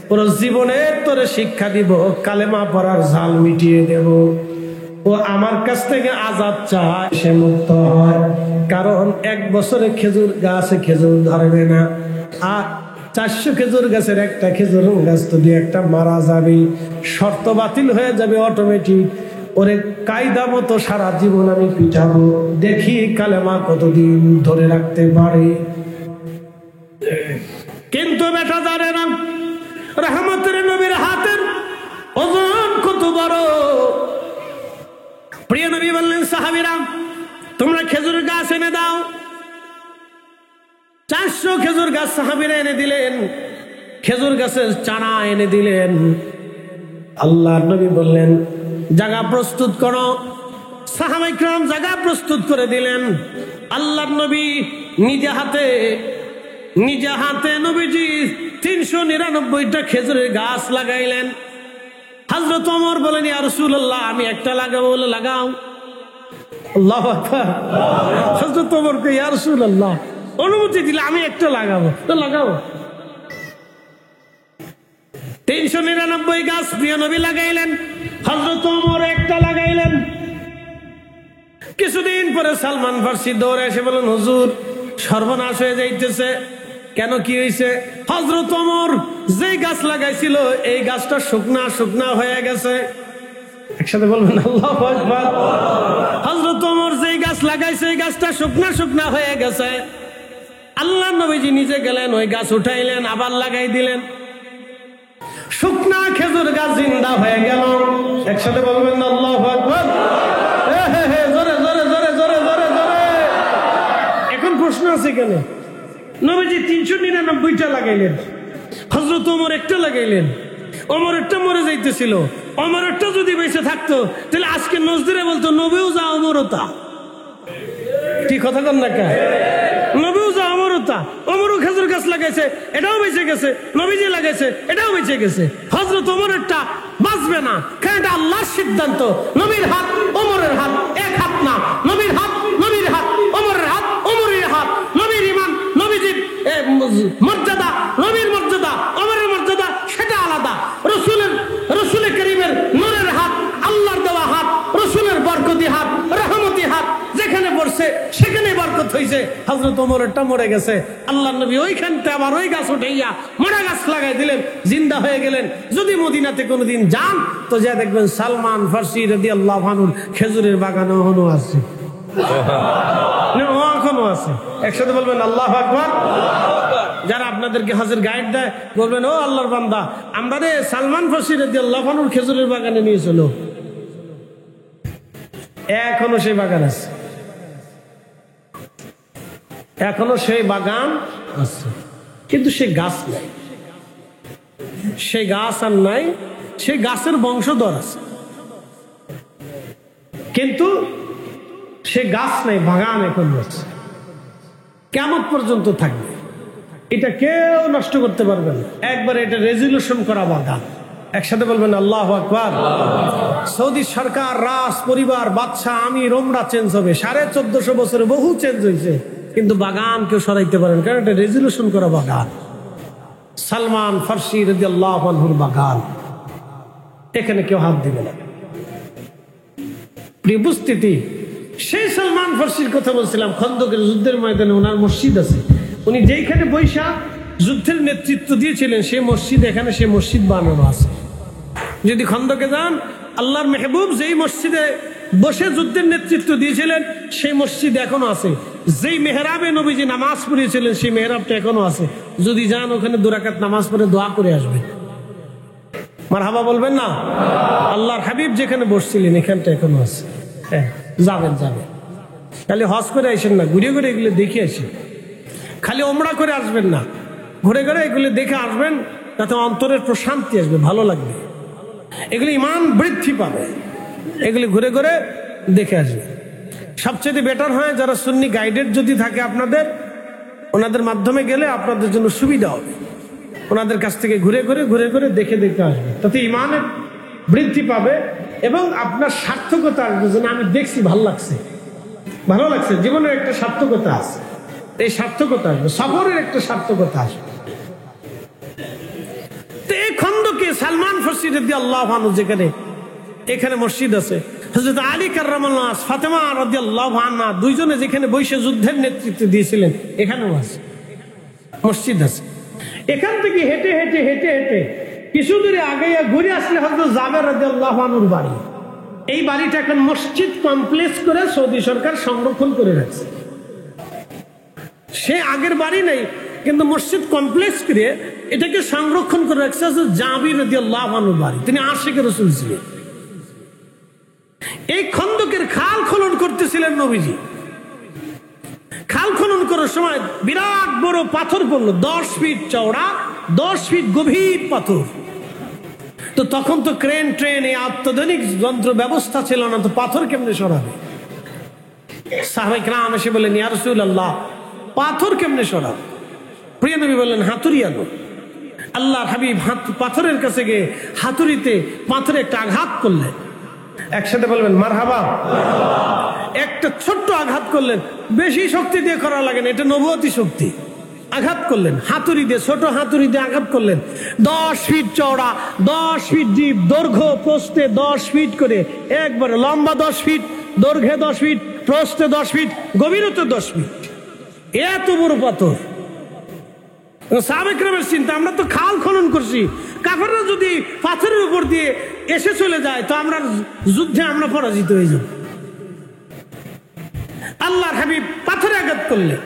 পুরো জীবনের তোরে শিক্ষা দিব, কালেমা পড়ার ঝাল মিটিয়ে দেব। ও আমার কাছ থেকে আজাদ চায়, সে মুক্ত হয়, কারণ 1 বছরে খেজুর গাছে খেজুর ধরবে না, আর 400 খেজুর গাছের একটা খেজুর গাছ তো 2-1টা মারা যাবে, শর্ত বাতিল হয়ে যাবে অটোমেটিক। ওরে কায়দা মতো সারা জীবন আমি পিটাবো, দেখি কালেমা কতদিন ধরে রাখতে পারে। কিন্তু বেটা জানে না রহমতের নবীর হাতের ওজন কত বড়। প্রিয় নবী বললেন, সাহাবীরা তোমরা খেজুর গাছ এনে দাও। 400 খেজুর গাছ সাহাবীরা এনে দিলেন, খেজুর গাছের চারা এনে দিলেন। আল্লাহর নবী বললেন, জায়গা প্রস্তুত করো। সাহাবায়ে কেরাম জায়গা প্রস্তুত করে দিলেন। আল্লাহর নবী নিজে হাতে নবীজি 399টা খেজুরের গাছ লাগাইলেন। হযরত ওমর বলেন, ইয়া রাসূলুল্লাহ আমি একটা লাগাবো। বলে, লাগাও। আল্লাহু আকবার। হযরত ওমরকে ইয়া রাসূলুল্লাহ অনুমতি দিলে আমি একটা লাগাবো। তো লাগাও। 399 গাছ প্রিয় নবী লাগাইলেন, হযরত ওমর একটা লাগাইলেন। কিছুদিন পরে সালমান ফার্সি দৌড়ে এসে বলেন, হুজুর সর্বনাশ হয়ে যাইতেছে। কেন, কি হয়েছে? হযরত ওমর যে গাছ লাগাইছিল এই গাছটা শুকনা শুকনা হয়ে গেছে। একসাথে বলবেন আল্লাহু আকবার। হযরত ওমর যে গাছ লাগাইছে এই গাছটা শুকনা শুকনা হয়ে গেছে। আল্লাহর নবীজি নিজে গেলেন, ওই গাছ উঠাইলেন, আবার লাগাই দিলেন। শুকনা খেজুর গাছ জিন্দা হয়ে গেল। একসাথে বলবেন না আল্লাহু আকবার। জোরে জোরে জোরে জোরে জোরে জোরে। এখন প্রশ্ন আছে কেন? নবীজি 399টা লাগাইলেন, হযরত ওমর একটা লাগাইলেন। ওমর একটা মরে যাইতেছিল, ওমর একটা যদি বেঁচে থাকতো তাহলে আজকে নজদিরে বলতো নবীও যা ওমরও তা। কি কথা কন না কা? নবীও যা ওমর ওমরও খেজুর গাছ লাগাইছে, এটাও বেঁচে গেছে, নবীজি লাগাইছে, এটাও বেঁচে গেছে। হযরত ওমরেরটা বাঁচবে না, কারণ এটা আল্লাহর সিদ্ধান্ত। নবীর হাত ওমরের হাত এক হাত না, নবীর হাত নবীর হাত, ওমরের হাত ওমরের হাত। নবীর ঈমান, নবীজির মর্যাদা, নবীর মর্যাদা, ওমরের মর্যাদা সেটা আলাদা। রসুল করিমের নূরের হাত, আল্লাহর দেওয়া হাত, রসুলের বরকতি হাত, রহমতি হাত, যেখানে পড়ছে সেখানে বরকত হয়েছে। হযরত ওমরেরটা মরে গেছে, আল্লাহর নবী ওইখানটা আবার ওই গাছ উঠাইয়া মরা গাছ লাগাই দিলেন, জিন্দা হয়ে গেলেন। যদি মদিনাতে কোনোদিন যান তো যা দেখবেন সালমান ফার্সি রাদিয়াল্লাহু আনহুর খেজুরের বাগান এখনো আছে, এখনো আছে। একসাথে বলবেন আল্লাহু আকবার। যারা আপনাদেরকে হজের গাইড দেয় বলবেন, ও আল্লাহর বান্দা, আমরা রে সালমান ফার্সি রাদিয়াল্লাহু আনহুর খেজুরের বাগানে নিয়ে চলো। এখনো সেই বাগান আছে, এখনো সেই বাগান আছে, কিন্তু সে গাছ নাই, সে গাছ আর নাই। সেই গাছের বংশধর আছে, কিন্তু সে গাছ নাই, বাগান এখন আছে, কিয়ামত পর্যন্ত থাকবে। এটা কেউ নষ্ট করতে পারবে না, একবারে এটা রেজুলেশন করা বাগান। একসাথে বলবেন আল্লাহু আকবার। সৌদি সরকার, রাজ পরিবার, বাদশা, আমির, ওমরা চেঞ্জ হবে, 1450 বছরে বহু চেঞ্জ হয়েছে, কিন্তু বাগান কেউ সরাইতে পারেন, কারণ এটা রেজুলেশন করা বাগান। সালমান ফার্সি রাদিয়াল্লাহু আনহুর বাগান, এখানে কেউ হাত দিবে না। প্রিয় উপস্থিতি, সেই সালমান ফার্সির কথা বলছিলাম, খন্দকের যুদ্ধের ময়দানে ওনার মসজিদ আছে। উনি যেইখানে বৈশা যুদ্ধের নেতৃত্ব দিয়েছিলেন সেই মসজিদ, এখানে সেই মসজিদ বানানো আছে। যদি খন্দকে যান, আল্লাহর মেহবুব যেই মসজিদে বসে যুদ্ধের নেতৃত্ব দিয়েছিলেন সেই মসজিদ এখনো আছে। যেই মেহরাবে নবীজি নামাজ পড়িয়েছিলেন সেই মেহরাবটা এখনো আছে। যদি যান ওখানে 2 রাকাত নামাজ পড়ে দোয়া করে আসবেন। মারহাবা বলবেন না? আল্লাহর হাবিব যেখানে বসছিলেন এখানটা এখনো আছে। হ্যাঁ, যাবেন যাবেন, খালি হজ করে আসেন না, ঘুরে ঘুরে এগুলো দেখে আসেন। খালি ওমরা করে আসবেন না, ঘুরে ঘুরে এগুলো দেখে আসবেন, তাতে অন্তরের প্রশান্তি আসবে, ভালো লাগবে, এগুলি ঈমান বৃদ্ধি পাবে। এগুলি ঘুরে ঘুরে দেখে আসবে। সবচেয়ে বেটার হয় যারা সুন্নি গাইডেড যদি থাকে আপনাদের, ওনাদের মাধ্যমে গেলে আপনাদের জন্য সুবিধা হবে। ওনাদের কাছ থেকে ঘুরে ঘুরে ঘুরে ঘুরে দেখে দেখে আসবে, তাতে ঈমানের বৃদ্ধি পাবে এবং আপনার সার্থকতা আসবে, যেন আমি দেখছি ভালো লাগছে, ভালো লাগছে। জীবনের একটা সার্থকতা আছে, এই সার্থকতা আসবে, সফরের একটা সার্থকতা আসবে। তো এই খন্দকে সালমান ফার্সি রাদিয়াল্লাহু আনহু যেখানে, এখানে মসজিদ আছে। হযরত আলী কাররামাল্লাহু ওয়াজহু, ফাতেমা রাদিয়াল্লাহু আনহা দুইজনে যেখানে বসে যুদ্ধের নেতৃত্ব দিয়েছিলেন এখানেও আছে, মসজিদ আছে। এখান থেকে হেঁটে হেঁটে হেঁটে হেঁটে কিছু দূরে আগে ঘুরে আসলে হযরত জাবের রাদিয়াল্লাহু আনহুর বাড়ি। এই বাড়িটা এখন মসজিদ কমপ্লেক্স করে সৌদি সরকার সংরক্ষণ করে রাখছে। সে আগের বাড়ি নেই, কিন্তু মসজিদ কমপ্লেক্স করে এটাকে সংরক্ষণ করে রাখছে জাবির রাদিয়াল্লাহু আনহুর বাড়ি। তিনি আশিকে রাসূল ছিলেন। এই খন্দকের খাল খনন করতেছিলেন নবীজি। খাল খনন করার সময় বিরাট বড় পাথর পড়লো, 10 ফিট চওড়া, 10 ফিট গভীর পাথর। তো তখন তো ক্রেন ট্রেন, এই অত্যাধুনিক যন্ত্র ব্যবস্থা ছিল না, তো পাথর কেমনে সরাবে? সাহাবায়ে কেরাম এসে বললেন, ইয়া রাসূলুল্লাহ, পাথর কেমনে সরাবে? প্রিয় নবী বললেন, হাতুড়ি আনো। আল্লাহর হাবিব পাথরের কাছে গিয়ে হাতুড়িতে পাথরে একটা আঘাত করলেন। একসাথে বলবেন মারহাবা। একটা ছোট্ট আঘাত করলেন, বেশি শক্তি দিয়ে করা লাগে না, এটা নবুয়তি শক্তি। আঘাত করলেন হাতুড়ি দিয়ে, ছোট হাতুড়ি দিয়ে আঘাত করলেন। 10 ফিট চওড়া, 10 ফিট ডিপ, দৈর্ঘ্য প্রস্থে 10 ফিট করে, একবারে লম্বা 10 ফিট, দৈর্ঘ্যে 10 ফিট, প্রস্থে 10 ফিট, গভীরতা 10 ফিট। এত বড় পাথর। সাহাবায়ে কেরামের চিন্তা, আমরা তো খাল খনন করছি, কাফেররা যদি পাথরের উপর দিয়ে এসে চলে যায় তো আমরা যুদ্ধে আমরা পরাজিত হয়ে যাব। আল্লাহর হাবিব পাথরে আঘাত করলেন,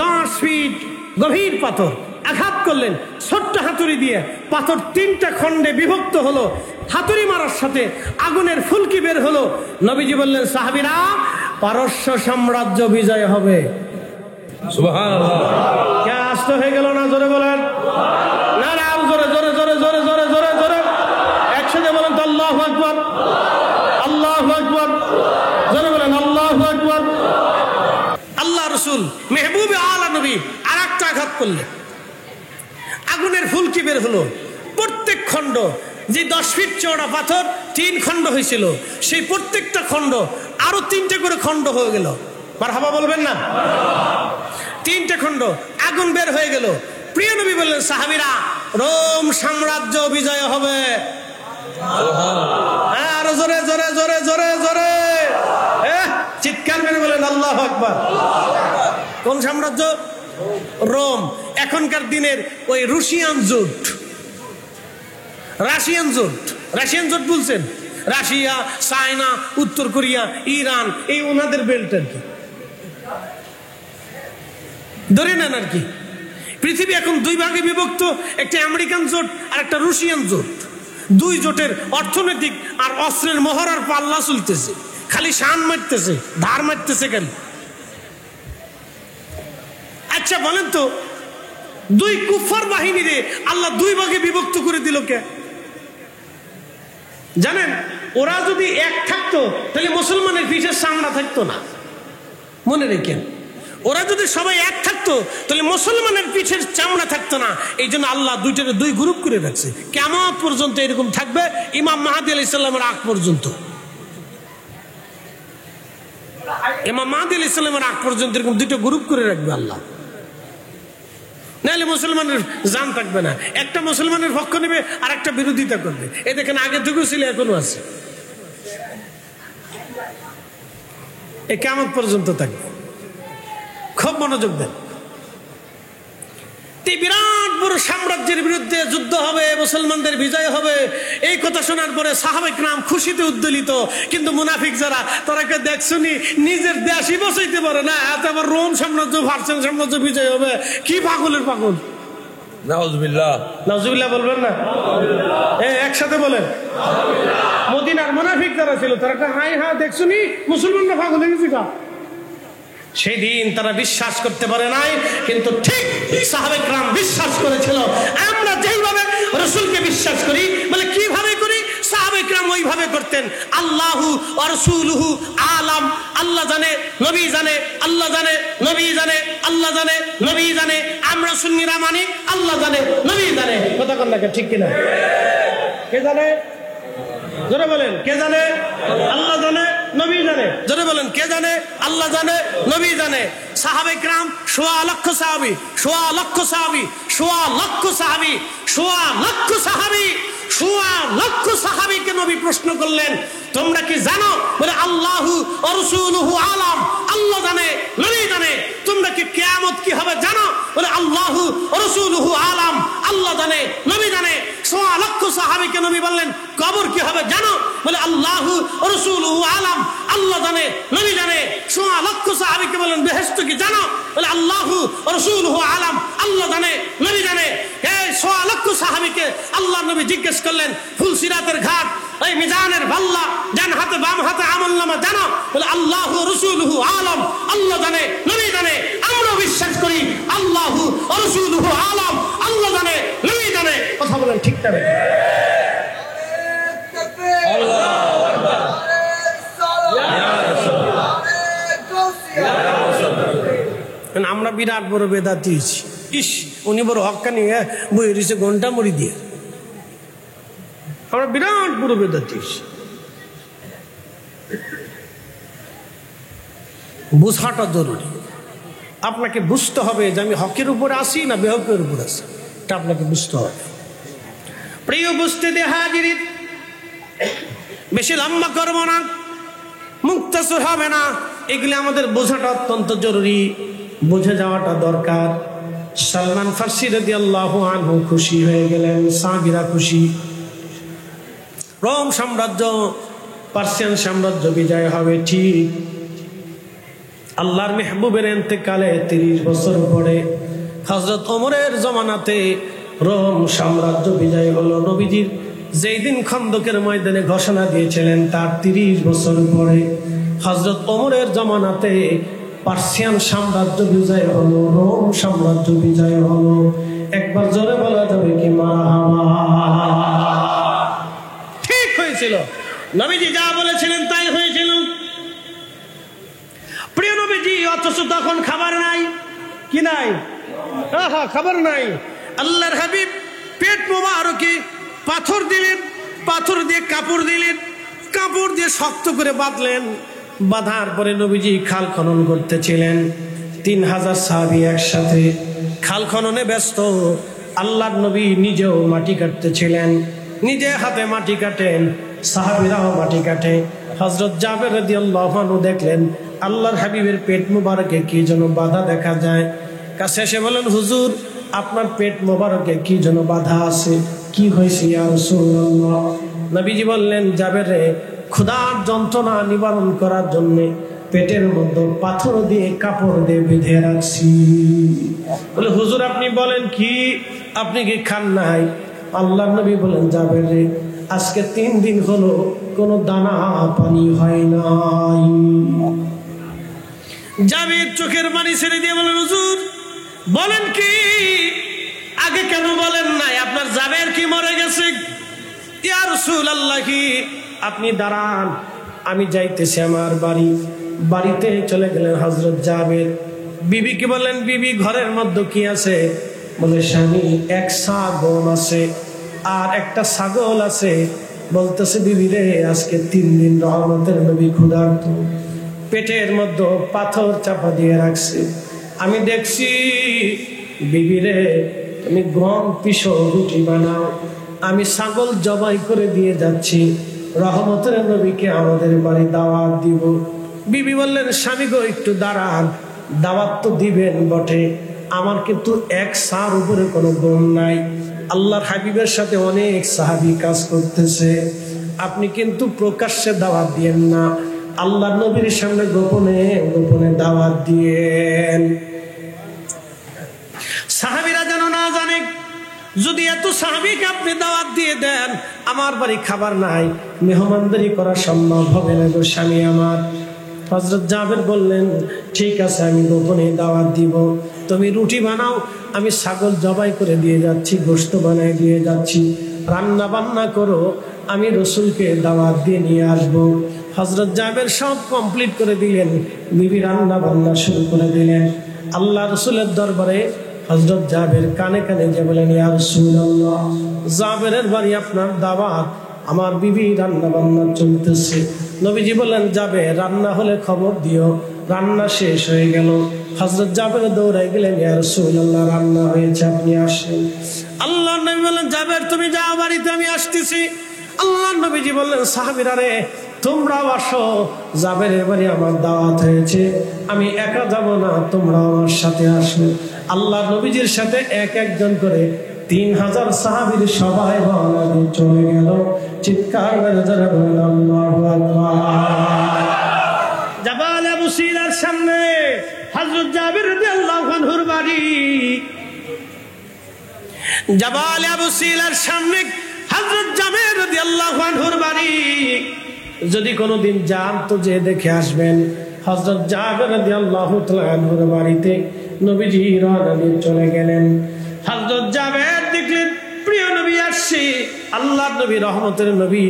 10 ফিট গভীর পাথর আঘাত করলেন ছোট্ট হাতুড়ি দিয়ে। পাথর 3টা খণ্ডে বিভক্ত হলো। হাতুড়ি মারার সাথে আগুনের ফুলকি বের হলো। নবীজি বললেন, সাহাবীরা, পারস্য সাম্রাজ্য বিজয় হবে। সুবহানাল্লাহ। কে আস্ত হয়ে গেল না? জোরে বলেন না, না, জোরে জোরে জোরে জোরে জোরে জোরে জোরে একসাথে বলেন তো আল্লাহু আকবার, আল্লাহু আকবার, জোরে বলেন আল্লাহু আকবার। আল্লাহ রাসূল মেহবুবে আলা নবী আরেকটা করলেন, আগুনের ফুলকি বের হলো, প্রত্যেক খণ্ড যে 10 ফিট চওড়া পাথর 3 খণ্ড হয়েছিল, সেই প্রত্যেকটা খণ্ড আরো 3টে করে খণ্ড হয়ে গেল। মারহাবা বলবেন না? 3টে খণ্ড, আগুন বের হয়ে গেল। প্রিয় নবী বললেন, সাহাবীরা, রোম সাম্রাজ্য বিজয় হবে। আরো জোরে জোরে জোরে জোরে জোরে চিৎকার মেরে বলেন আল্লাহু আকবার। কোন সাম্রাজ্য? রোম। এখনকার দিনের ওই রুশিয়ান জোট, রাশিয়ান জোট, রাশিয়ান জোট বলছেন, রাশিয়া, চায়না, উত্তর কোরিয়া, ইরান, এই ওনাদের বেল্ট আর কি, ধরে নেন আর কি। পৃথিবী এখন 2 ভাগে বিভক্ত, একটা আমেরিকান জোট আর একটা রুশিয়ান জোট। 2 জোটের অর্থনৈতিক আর অস্ত্রের মহড়ার পাল্লা চলতেছে, খালি শান মারতেছে, ধার মারতেছে খালি। আচ্ছা বলেন তো, 2 কুফার বাহিনীরে আল্লাহ 2 ভাগে বিভক্ত করে দিল কে? জানেন, ওরা যদি এক থাকতো তাহলে মুসলমানের পিঠের চামড়া থাকতো না। মনে রেখেন, ওরা যদি সবাই এক থাকতো তাহলে মুসলমানের পিঠের চামড়া থাকতো না। এই জন্য আল্লাহ 2টারে 2 গ্রুপ করে রাখছে। কিয়ামত পর্যন্ত এরকম থাকবে, ইমাম মাহদী আলাইহিস সালামের আগ পর্যন্ত। ইমাম মাহদী আলাইহিস সালামের আগ পর্যন্ত এরকম 2টা গ্রুপ করে রাখবে আল্লাহ, নাহলে মুসলমানের জান থাকবে না। একটা মুসলমানের পক্ষ নেবে আর একটা বিরোধিতা করবে। এই দেখেন, আগে থেকেও ছিল, এখনো আছে, এই কিয়ামত পর্যন্ত থাকবে। খুব মনোযোগ দেন। বিরাট বড় সাম্রাজ্যের বিরুদ্ধে যুদ্ধ হবে, মুসলমানদের বিজয় হবে, এই কথা শোনার পরে সাহাবায়ে কেরাম খুশিতে উদ্দোলিত। কিন্তু মুনাফিক যারা, তারাকে দেখছনি নিজের দেশই বসাইতে পারে না, এত আবার রোম সাম্রাজ্য, পার্সিয়ান সাম্রাজ্য বিজয় হবে। কি পাগলের পাগল! নাউজুবিল্লাহ, নাউজুবিল্লাহ বলবেন না? একসাথে বলেন। মদিনার মুনাফিক যারা ছিল, তারা হাই হা দেখছনি মুসলমানরা পাগল হয়ে গেছে। সেই দিন তারা বিশ্বাস করতে পারে নাই, কিন্তু ঠিক সাহাবায়ে কেরাম বিশ্বাস করেছিল। আমরা যেইভাবে রাসূলকে বিশ্বাস করি, বলে কিভাবে করি? সাহাবায়ে কেরাম ওইভাবে করতেন। আল্লাহু ওয়া রাসূলুহু আলাম, আল্লাহ জানে, নবী জানে, আল্লাহ জানে, নবী জানে, আল্লাহ জানে, নবী জানে। আমরা সুন্নিরা মানি, আল্লাহ জানে, নবী জানে। কথা বলেন না, ঠিক কিনা? কে জানে? জোরে বলেন, কে জানে? আল্লাহ জানে, নবী জানে। জোরে বলেন, কে জানে? আল্লাহ জানে, নবী জানে। সাহাবায়ে কেরাম 1.25 লক্ষ সাহাবী, 1.25 লক্ষ সাহাবী, 1.25 লক্ষ সাহাবী, 1.25 লক্ষ সাহাবী, 1.25 লক্ষ সাহাবীকে নবী প্রশ্ন করলেন, তোমরা কি জানো? বলে আল্লাহু ওয়া রাসূলুহু আলাম, আল্লাহ জানে, নবী জানে। তোমরা কি কিয়ামত কি হবে জানো? বলে আল্লাহু ওয়া রাসূলুহু আলাম, আল্লাহ জানে, নবী জানে। 1.25 লক্ষ সাহাবীকে নবী বললেন, কবর কি হবে জানো? বলে আল্লাহু ওয়া রাসূলুহু আলাম, আল্লাহ জানে, নবী জানে। 1.25 লক্ষ সাহাবীকে বললেন, বেহেশত কি জানো? বলে আল্লাহু ওয়া রাসূলুহু আলাম, আল্লাহ জানে, নবী জানে। এই 1.25 লক্ষ সাহাবীকে আল্লাহ নবী জিজ্ঞেস করলেন, ফুলসিরাতের ঘাট, এই মিজানের পাল্লা, ডান হাতে বাম হাতে আমলনামা জানো? বলে আল্লাহু ওয়া রাসূলুহু আলাম, আল্লাহ জানে, নবী জানে। আমরা বিশ্বাস করি আল্লাহু ওয়া রাসূলুহু আলাম, আল্লাহ জানে, নবী জানে। কথা বলেন ঠিক না? আমরা বিরাট বড় বেদাতি। ইস, উনি বড় হক্কানি, বই রয়েছে ঘন্টা মরি দিয়ে। আমরা বিরাট বড় বেদাতি। বুঝাটা জরুরি। আপনাকে বুঝতে হবে যে আমি হকের উপরে আসি না বেহকের উপর আসি, এটা আপনাকে বুঝতে হবে। প্রিয় বুঝতে দে হাজিরি, বেশি লম্বা করবো না, মুক্তাসর হবে না। এগুলি আমাদের বোঝাটা অত্যন্ত জরুরি, বুঝে যাওয়াটা দরকার। সালমান ফার্সি রাদিয়াল্লাহু আনহু খুশি হয়ে গেলেন, সাহাবীরা খুশি। রোম সাম্রাজ্য, পার্সিয়ান সাম্রাজ্য বিজয় হবে। ঠিক আল্লাহর মেহবুবের ইন্তেকালে 30 বছর পরে হযরত ওমরের জমানাতে রোম সাম্রাজ্য বিজয় হলো। নবীজির যেই দিন খন্দকের ময়দানে ঘোষণা দিয়েছিলেন, তার 30 বছর পরে হযরত ওমরের জমানাতে পার্সিয়ান সাম্রাজ্য বিজয় হলো, রোম সাম্রাজ্য বিজয় হলো। একবার জোরে বলা যাবে কি মারহাবা? ঠিক হয়েছিল, নবীজি যা বলেছিলেন তাই হয়েছিল। প্রিয় নবীজি, অথচ তখন খাবার নাই, কি নাই? আহা খবর নাই। আল্লাহর হাবিব পেট মোবারকে পাথর দিলেন, পাথর দিয়ে কাপড় দিলেন, কাপড় দিয়ে শক্ত করে বাঁধলেন। বাঁধার পরে নবীজি খাল খনন করতেছিলেন। 3000 সাহাবী একসাথে খাল খননে ব্যস্ত। আল্লাহর নবী নিজেও মাটি কাটতেছিলেন, নিজে হাতে মাটি কাটেন, সাহাবীরাও মাটি কাটে। হযরত জাবের রাদিয়াল্লাহু আনহু দেখলেন আল্লাহর হাবিবের পেট মোবারকে কি যেন বাধা দেখা যায়। কাছে এসে বলেন, হুজুর আপনার পেট মোবারকে কি যেন বাধা আছে, কি হয়েছে ইয়া রাসূলুল্লাহ? নবীজি বললেন, জাবেরে ক্ষুধার যন্ত্রণা নিবারণ করার জন্য পেটের মধ্যে পাথর দিয়ে কাপড় দিয়ে বেঁধে রাখছি। বলে, হুজুর আপনি বলেন কি, আপনি কি খান নাই? আল্লাহর নবী বলেন, জাবেরে আজকে 3 দিন হলো কোনো দানা পানি হয় নাই। জাবের চোখের পানি ছেড়ে দিয়ে বলেন, হুজুর বলেন কি, আগে কেন বলেন নাই? আপনার জাবের কি মরে গেছে? ইয়া রাসূলুল্লাহ, আপনি দাঁড়ান, আমি যাইতেছি আমার বাড়ি। বাড়িতে চলে গেলেন হযরত জাবের। বিবিকে বললেন, বিবি ঘরের মধ্যে কি আছে? বলে, স্বামী এক সা গম আছে আর একটা ছাগল আছে। বলতেছে, বিবি রে আজকে 3 দিন রহমতের নবী ক্ষুধার্ত, পেটের মধ্যে পাথর চাপা দিয়ে রাখছে। আমি দেখছি বিবি রে তুমি গম পিষো, রুটি বানাও, আমি ছাগল জবাই করে দিয়ে যাচ্ছি, রহমতের নবীকে আমাদের বাড়ি দাওয়াত দিব। বিবি বললেন, স্বামী গো একটু দাঁড়ান, দাওয়াত তো দিবেন বটে, আমার কিন্তু এক সার উপরে কোনো গম নাই। আল্লাহর হাবিবের সাথে অনেক সাহাবী কাজ করতেছে, আপনি কিন্তু প্রকাশ্যে দাওয়াত দিয়েন না, আল্লাহর নবীর সামনে গোপনে গোপনে দাওয়াত দিয়েন, সাহাবীরা যেন না জানে। যদি এত সাহাবীকে আপনি দাওয়াত দিয়ে দেন, আমার বাড়ি খাবার নাই, মেহমানদারি করা সম্ভব হবে না গো স্বামী আমার। হযরত জাবের বললেন, ঠিক আছে আমি গোপনে দাওয়াত দিব, তুমি রুটি বানাও, আমি ছাগল জবাই করে দিয়ে যাচ্ছি, গোশত বানাই দিয়ে যাচ্ছি, রান্না বান্না করো, আমি রসুলকে দাওয়াত দিয়ে নিয়ে আসবো। হযরত জাবের সব কমপ্লিট করে দিলেন, বিবি রান্না বান্না শুরু করে দিলেন। আল্লাহ রসুলের দরবারে হযরত জাবের কানে কানে যে বলেন, ইয়া রাসূলুল্লাহ জাবেরের বাড়ি আপনার দাওয়াত, আমার বিবি রান্না বান্না চলতেছে। নবীজি বললেন, যাবে রান্না হলে খবর দিও। রান্না শেষ হয়ে গেল, হযরত জাবের দৌড়াই গেলেন, ইয়া রাসূলুল্লাহ রান্না হয়েছে, আপনি আসেন। আল্লাহর নবী বললেন, জাবের তুমি যাও বাড়িতে, আমি আসতেছি। আল্লাহর নবীজি বললেন, সাহাবীরা রে তোমরাও আসো, জাবেরের বাড়ি আমার দাওয়াত হয়েছে, আমি একা যাব না, তোমরা আমার সাথে আসো। আল্লাহর নবীজির সাথে এক একজন করে 3000 সাহাবীর সবাই রওনা দিয়ে চলে গেল। চিৎকার করে যারা বলেন আল্লাহু আকবার। জাবাল আবু সিলার সামনে হযরত জাবির রাদিয়াল্লাহু আনহুর বাড়ি। জাবাল আবু সিলার সামনে হযরত জাবির রাদিয়াল্লাহু আনহুর বাড়ি। যদি কোনোদিন যান তো যে দেখে আসবেন। হযরত জাবির রাদিয়াল্লাহু তাআলা আনহুর বাড়িতে নবীজি রওনা দিয়ে চলে গেলেন। হযরত জাবের দেখলেন প্রিয় নবী আসছে, আল্লাহর নবী রহমতের নবী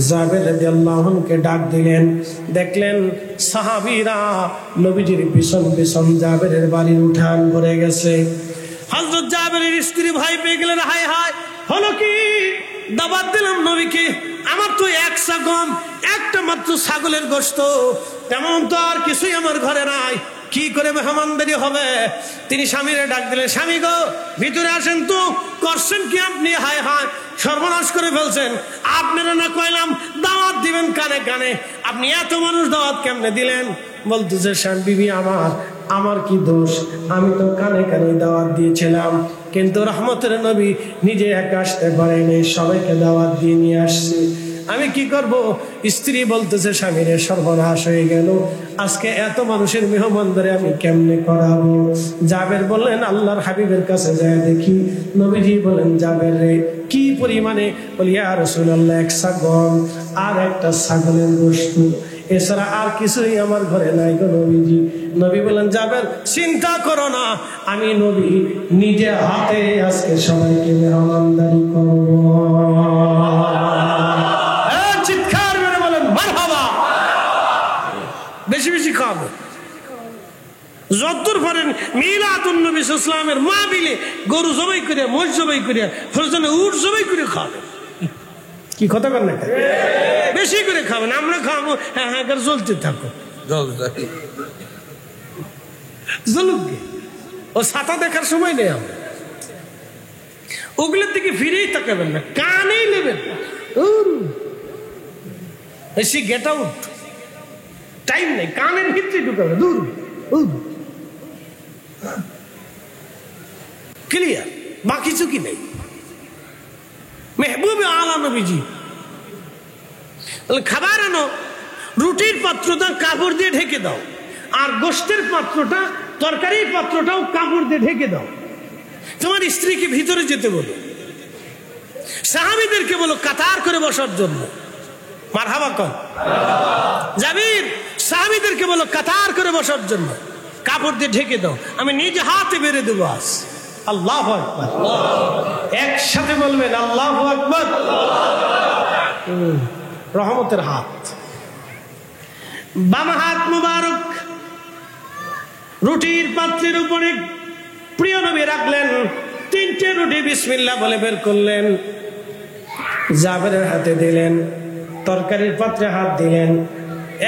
জাবের রাদিয়াল্লাহু আনহুকে ডাক দিলেন। দেখলেন সাহাবীরা নবীজির পিছন পিছন জাবেরের বাড়ির উঠান ভরে গেছে। হযরত জাবেরের স্ত্রী ভয় পেয়ে গেলেন, হায় হায় হলো কি? দাওয়াত দিলাম নবীকে, আমার তো এক সা গম, একটা মাত্র ছাগলের গোশত, তেমন তো আর কিছুই আমার ঘরে নাই, কি করে মেহমানদারি হবে? তিনি স্বামীরে ডাক দিলেন, স্বামী গো ভিতরে আসেন তো, করছেন কি আপনি? হায় হায় সর্বনাশ করে ফেলছেন, আপনারা না কইলাম দাওয়াত দিবেন কানে কানে, আপনি এত মানুষ দাওয়াত কেমনে দিলেন? বলতেছে, স্বামী বিবি আমার কি দোষ? আমি তো কানে কানে দাওয়াত দিয়েছিলাম, কিন্তু রহমতের নবী নিজে একা আসতে পারেনি, সবাইকে দাওয়াত দিয়ে নিয়ে আসছে, আমি কি করব? স্ত্রী বলতেছে, স্বামীরে সর্বনাশ হয়ে গেল, আজকে এত মানুষের মেহমানদারি আমি কেমনে করাবো? জাবের বললেন, আল্লাহর হাবিবের কাছে যায় দেখি। নবীজি বলেন, জাবের রে কি পরিমাণে? বলি, ইয়া রাসূলুল্লাহ এক সা গম আর একটা ছাগলের গোশত, এছাড়া আর কিছুই আমার ঘরে নাই গো নবীজি। নবী বলেন, জাবের চিন্তা করো না, আমি নবী নিজে হাতে আজকে সবাইকে মেহমানদারি করব। চিৎকার করে বলেন মারহাবা। বেশি বেশি খাবো। যতদূর পারেন মিলাদুন নবী সাল্লাল্লাহু আলাইহি ওয়াসাল্লামের মাহফিলে গরু জবাই করে, মোষ জবাই করে, ফরজনে উট জবাই করে খাবেন। কি কথা বলেন না? বেশি করে খাবেন, আমরা খাবো হ্যাঁ হ্যাঁ করে জ্বলতে থাকো, জ্বলুক। ও ছাতা দেখার সময় নেই, আমরা ওগুলোর দিকে ফিরেই তাকাবেন না, কানেই নেবেন না। বেশি গেট আউট, টাইম নেই, কানের ভিতরে ঢুকাবে, দূর ক্লিয়ার, বাকি কিছু কি নেই। মেহবুবে আলা নবীজি খাবার আনো, রুটির পাত্রটা কাপড় দিয়ে ঢেকে দাও, আর গোশতের পাত্রটা, তরকারির পাত্রটাও কাপড় দিয়ে ঢেকে দাও। তোমার স্ত্রীকে ভিতরে যেতে বলো, সাহাবীদেরকে বলো কাতার করে বসার জন্য। মারহাবা কর জাবির, সাহাবীদেরকে বলো কাতার করে বসার জন্য, কাপড় দিয়ে ঢেকে দাও, আমি নিজে হাতে বেড়ে দেবো। আজ আল্লাহু আকবার, একসাথে বলবেন আল্লাহু আকবার। রহমতের হাত, বাম হাত মুবারক রুটির পাত্রের উপরে প্রিয় নবী রাখলেন। 3টে রুটি বিসমিল্লাহ বলে বের করলেন, জাবেরের হাতে দিলেন। তরকারির পাত্রে হাত দিলেন,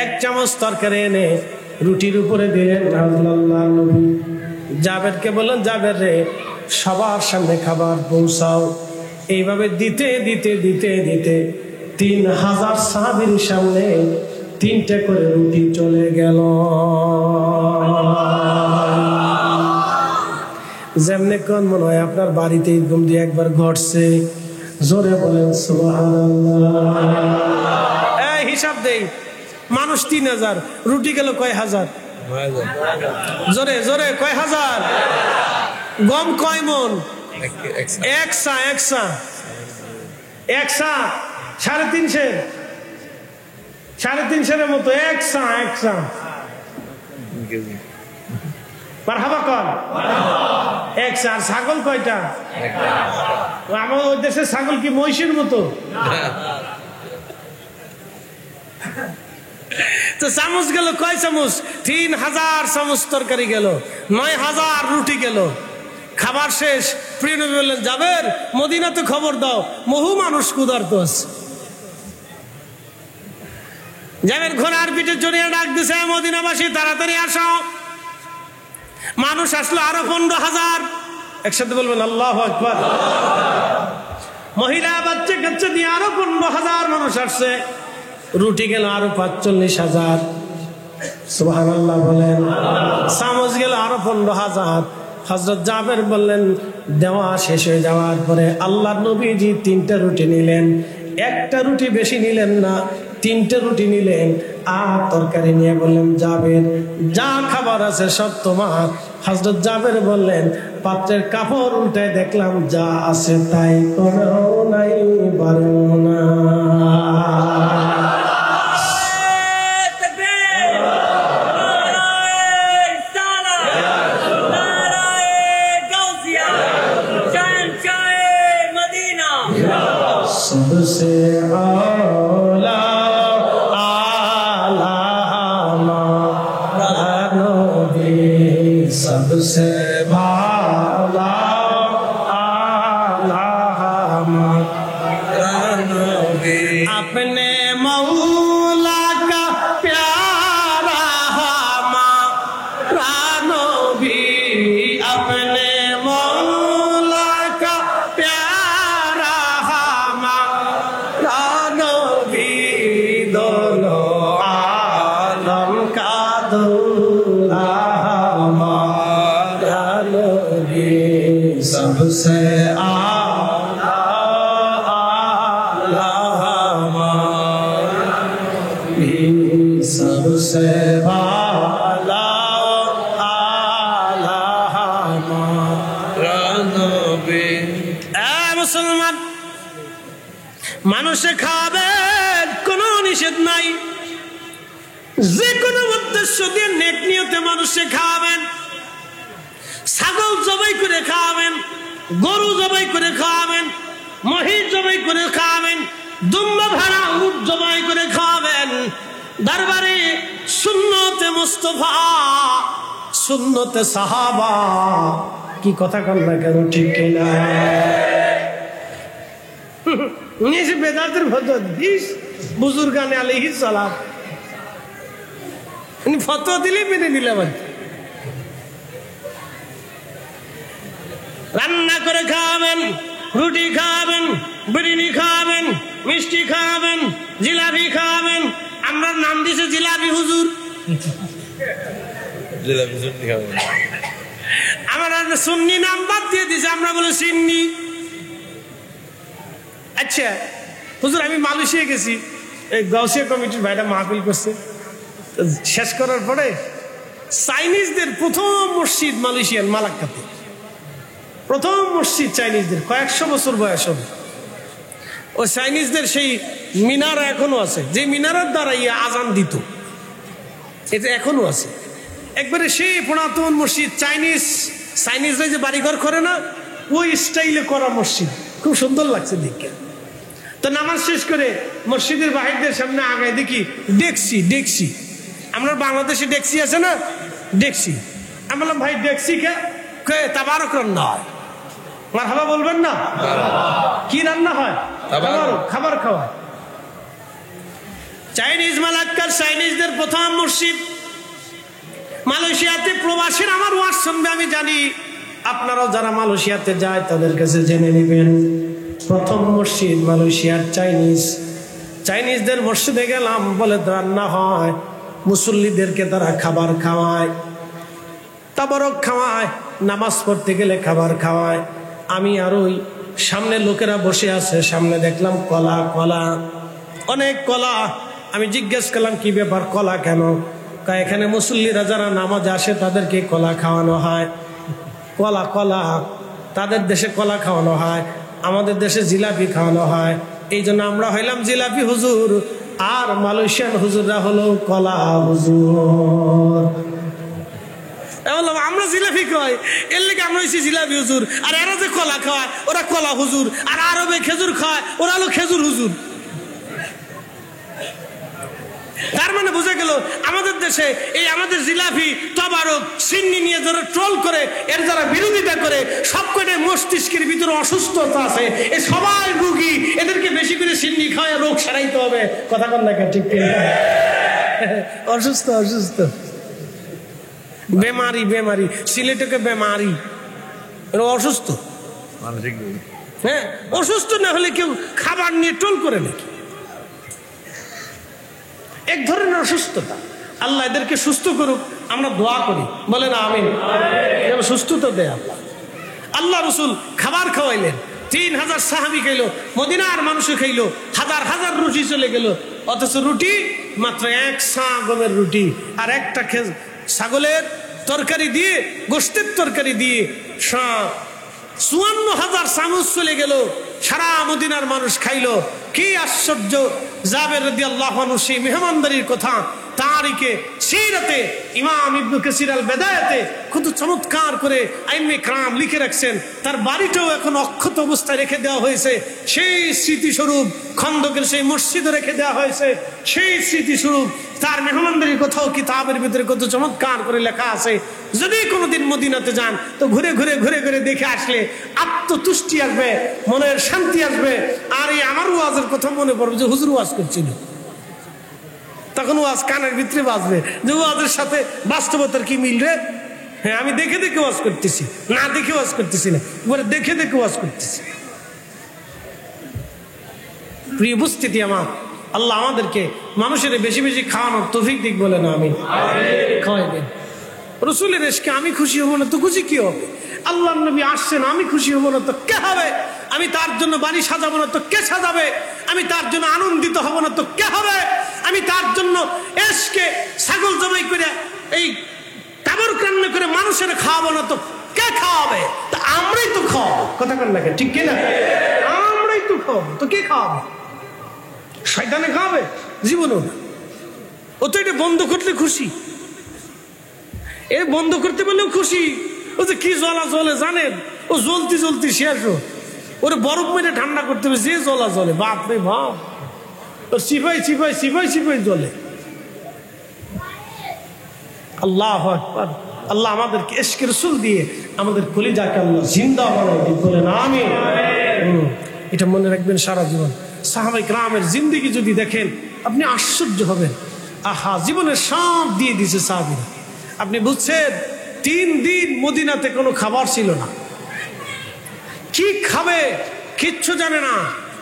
1 চামচ তরকারি এনে রুটির উপরে দিলেন। আল্লাহ নবী জাবেরকে বললেন, জাবের রে, সবার সামনে খাবার পৌঁছাও। এইভাবে দিতে দিতে দিতে দিতে 3000 সাহাবীর সামনে 3টে করে রুটি চলে গেল। যেমনে কোন মনে হয় আপনার বাড়িতে এরকম দিয়ে একবার ঘটছে, জোরে বলেন সুবহানাল্লাহ। এই হিসাব দেই, মানুষ 3000, রুটি গেল কয় হাজার? জোরে জোরে কয় হাজার? গম কয় মন? 1 সা 350, 350 মতো 1 সা। মারহাবা কর 1 সা। আর ছাগল কয়টা? আমার ওই দেশের ছাগল কি মহিষের মতো? তো চামচ গেল কয় চামচ? 3000 চামচ তরকারি গেল, 9000 রুটি গেল। খাবার শেষ, প্রিয় নবী বললেন, জাবের মদিনাতে খবর দাও, বহু মানুষ ক্ষুধার্ত আছে। জাবের ঘোড়ার পিঠে চড়িয়ে ডাক দিছে, মদিনাবাসী তাড়াতাড়ি আসো। মানুষ আসলো আরো 15000। একসাথে বলবেন আল্লাহু আকবার। মহিলা বাচ্চা কাচ্চা দিয়ে আরো 15000 মানুষ আসছে। রুটি গেল আরো 45,000, সুবহানাল্লাহ বলেন। চামচ গেল আরো 15000। হযরত জাবের বললেন, দেওয়া শেষ হয়ে যাওয়ার পরে আল্লাহর নবীজি 3টা রুটি নিলেন। 1টা রুটি বেশি নিলেন না, 3টে রুটি নিলেন। আর তরকারি নিয়ে বললেন, জাবের যা খাবার আছে সব তোমার। হযরত জাবের বললেন, পাত্রের কাপড় উল্টায় দেখলাম যা আছে তাই, কোনো নাই বারো না। सबसे आला आला हमारा नबी, सबसे भाला आला हमारा नबी, अपने मौला का प्यारा हमारा नबी, अपने मौला का प्यारा हमारा नबी, दोनों आलम का दूल्हा हमारा नबी, सबसे आला आला हमारा नबी, सबसे भाला आला हमारा नबी। मुसलमान মানুষে খাবেন, কোনো নিষেধ নাই। যে কোনো উদ্দেশ্য দিয়ে নেক নিয়তে মানুষে খাবেন। ছাগল জবাই করে খাবেন, গরু জবাই করে খাবেন, মহিষ জবাই করে খাবেন, দুম্বা ভেড়া উট জবাই করে খাবেন। দরবারে সুন্নতে মুস্তাফা সুন্নতে সাহাবা। কি কথা কন না কেন, ঠিক কিনা? নিজে বেদাতের ফতোয়া দিস, বুজুর্গানে আলাইহিস সালাম ফতোয়া দিলে মেনে নিলাম। রান্না করে খাওয়াবেন, রুটি খাওয়াবেন, বিরিয়ানি খাওয়াবেন, মিষ্টি খাওয়াবেন, জিলাপি খাওয়াবেন। আমরা নাম দিছে জিলাপি হুজুর। আমার সুন্নি নাম বাদ দিয়ে দিছে, আমরা বলে সিন্নি। আচ্ছা হুজুর, আমি মালয়েশিয়া গেছি, এই গাউসিয়া কমিটির ভাইটা মাহফিল করছে, শেষ করার পরে চাইনিজদের প্রথম মসজিদ মালয়েশিয়ার মালাক্কাতে, প্রথম মসজিদ চাইনিজদের, কয়েকশো বছর বয়স হবে। ও চাইনিজদের সেই মিনারা এখনো আছে, যে মিনারার দ্বারা আজান দিত, এটা এখনো আছে। একবারে সেই পুরাতন মসজিদ, চাইনিজরা যে বাড়িঘর করে না, ওই স্টাইলে করা মসজিদ, খুব সুন্দর লাগছে দেখে। তো নামাজ শেষ করে মসজিদের বাহিরদের সামনে আগায় দেখি ডেকসি। আমরা বাংলাদেশে ডেকসি আছে না, ডেকসি। আমি বললাম ভাই ডেকসি কে? তাবারক রান্না হয়। মারহাবা বলবেন না? কি রান্না হয়? খাবার খাওয়া। চাইনিজ মালাক্কার চাইনিজদের প্রথম মসজিদ মালয়েশিয়াতে। প্রবাসীর আমার ওয়াজ শুনবে, আমি জানি আপনারাও যারা মালয়েশিয়াতে যায় তাদের কাছে জেনে নেবেন। প্রথম মসজিদ মালয়েশিয়ার চাইনিজদের মসজিদে গেলাম, বলে রান্না হয়, মুসল্লিদেরকে তারা খাবার খাওয়ায়, তাবারক খাওয়ায়, নামাজ পড়তে গেলে খাবার খাওয়ায়। আমি আর ওই সামনে লোকেরা বসে আছে, সামনে দেখলাম কলা, অনেক কলা। আমি জিজ্ঞেস করলাম কি ব্যাপার, কলা কেন? এখানে মুসল্লিরা যারা নামাজ আসে তাদেরকে কলা খাওয়ানো হয়। কলা তাদের দেশে কলা খাওয়ানো হয়, আমাদের দেশে জিলাপি খাওয়ানো হয়। এই জন্য আমরা হইলাম জিলাপি হুজুর, আর মালয়েশিয়ান হুজুররা হলো কলা হুজুর। আমরা জিলাপি খাওয়াই, এর লেগে আমরা হয়েছি জিলাপি হুজুর। আর এরা যে কলা খাওয়ায় ওরা কলা হুজুর, আর আরবে খেজুর খাওয়ায় ওরা হলো খেজুর হুজুর। তার মানে বোঝা গেল আমাদের দেশে এই আমাদের জিলাপি, তাবারক, সিন্নি নিয়ে যারা ট্রোল করে, এর যারা বিরোধিতা করে, সব কটা মস্তিষ্কের ভিতরে অসুস্থতা আছে, এ সবাই রোগী। এদেরকে বেশি করে সিন্নি খাওয়ায় রোগ সারাইতে হবে। কথা কন না, ঠিক কিনা? অসুস্থ বেমারি সিলেটকে বেমারি, অসুস্থ। হ্যাঁ, অসুস্থ না হলে কেউ খাবার নিয়ে ট্রোল করে নাকি? এক ধরনের অসুস্থতা। আল্লাহ এদেরকে সুস্থ করুক, আমরা দোয়া করি, বলেন আমিন। সুস্থতা দেয় আল্লাহ। আল্লাহ রসুল খাবার খাওয়াইলেন, 3000 সাহাবী খাইলো, মদিনার মানুষও খাইলো, হাজার রুটি চলে গেল। অথচ রুটি মাত্র 1 সা গমের রুটি, আর একটা ছাগলের তরকারি দিয়ে, গোশতের তরকারি দিয়ে 54,000 চামচ চলে গেল। সারা মদিনার মানুষ খাইলো। কি আশ্চর্য! জাবের রাদিয়াল্লাহু আনহু সেই মেহমানদারির কথা তারিখে সিরাতে ইমাম ইবনে কাসির আল বেদায়াতে কত চমৎকার করে আইনে کرام লিখে রাখছেন। তার বাড়িটাও এখন অক্ষত অবস্থায় রেখে দেওয়া হয়েছে। সেই স্মৃতিস্বরূপ খন্দকের সেই মসজিদে রেখে দেওয়া হয়েছে। সেই স্মৃতিস্বরূপ তার মেহমানদারির কথাও কিতাবের ভিতরে কত চমৎকার করে লেখা আছে। যদি কোনোদিন মদিনাতে যান তো ঘুরে ঘুরে দেখে আসলে আত্মতুষ্টি আসবে, মনের শান্তি আসবে। আর এই আমার ওয়াজের কথা মনে পড়বে যে হুজুর ওয়াজ করছিল, তখন ওয়াজ কানের ভিতরে বাজবে যে ওয়াজের সাথে বাস্তবতার কি মিল রে। হ্যাঁ, আমি দেখে ওয়াজ করতেছি, না দেখে ওয়াজ করতেছি না, দেখে ওয়াজ করতেছি। প্রিয় উপস্থিতি আমার, আল্লাহ আমাদেরকে মানুষের বেশি বেশি খাওয়ানোর তৌফিক দিক, বলে না আমি খাওয়াই দেন। রসুলের এসকে আমি খুশি হবো না তো খুশি কি হবে? আল্লাহ নবী আসছেন, আমি খুশি হবো না তো কে হবে? আমি তার জন্য বাড়ি সাজাবো না তো কে সাজাবে? আমি তার জন্য আনন্দিত হব না তো কে হবে? আমি তার জন্য এসকে ছাগল জবাই করে এই তাবারক রান্না করে মানুষের খাওয়াবো না তো কে খাওয়াবে? তা আমরাই তো খাওয়াবো। কথা কন না, ঠিক কিনা? আমরাই তো খাওয়াবো, তো কে খাওয়াবে? শয়তানে খাওয়াবে? জীবনও না। ও তো এটা বন্ধ করলে খুশি, এ বন্ধ করতে বললেও খুশি। ও যে কি জ্বলে জানেন? ও জ্বলতে শেষ। ওরে বরফ মেরে ঠান্ডা করতে হবে, যে জ্বলে বাপ রে বাপ। ও সিপাই জ্বলে। আল্লাহু আকবার। আল্লাহ আমাদেরকে ইশকে রাসূল দিয়ে আমাদের কলিজাকে আল্লাহ জিন্দা বানায় দিন, বলেন আমিন। এটা মনে রাখবেন সারা জীবন। সাহাবায়ে কেরামের জিন্দেগি যদি দেখেন আপনি আশ্চর্য হবেন। আহা, জীবনের সব দিয়ে দিয়েছে সাহাবীরা। আপনি বুঝছেন 3 দিন মদিনাতে কোনো খাবার ছিল না, কি খাবে কিচ্ছু জানে না,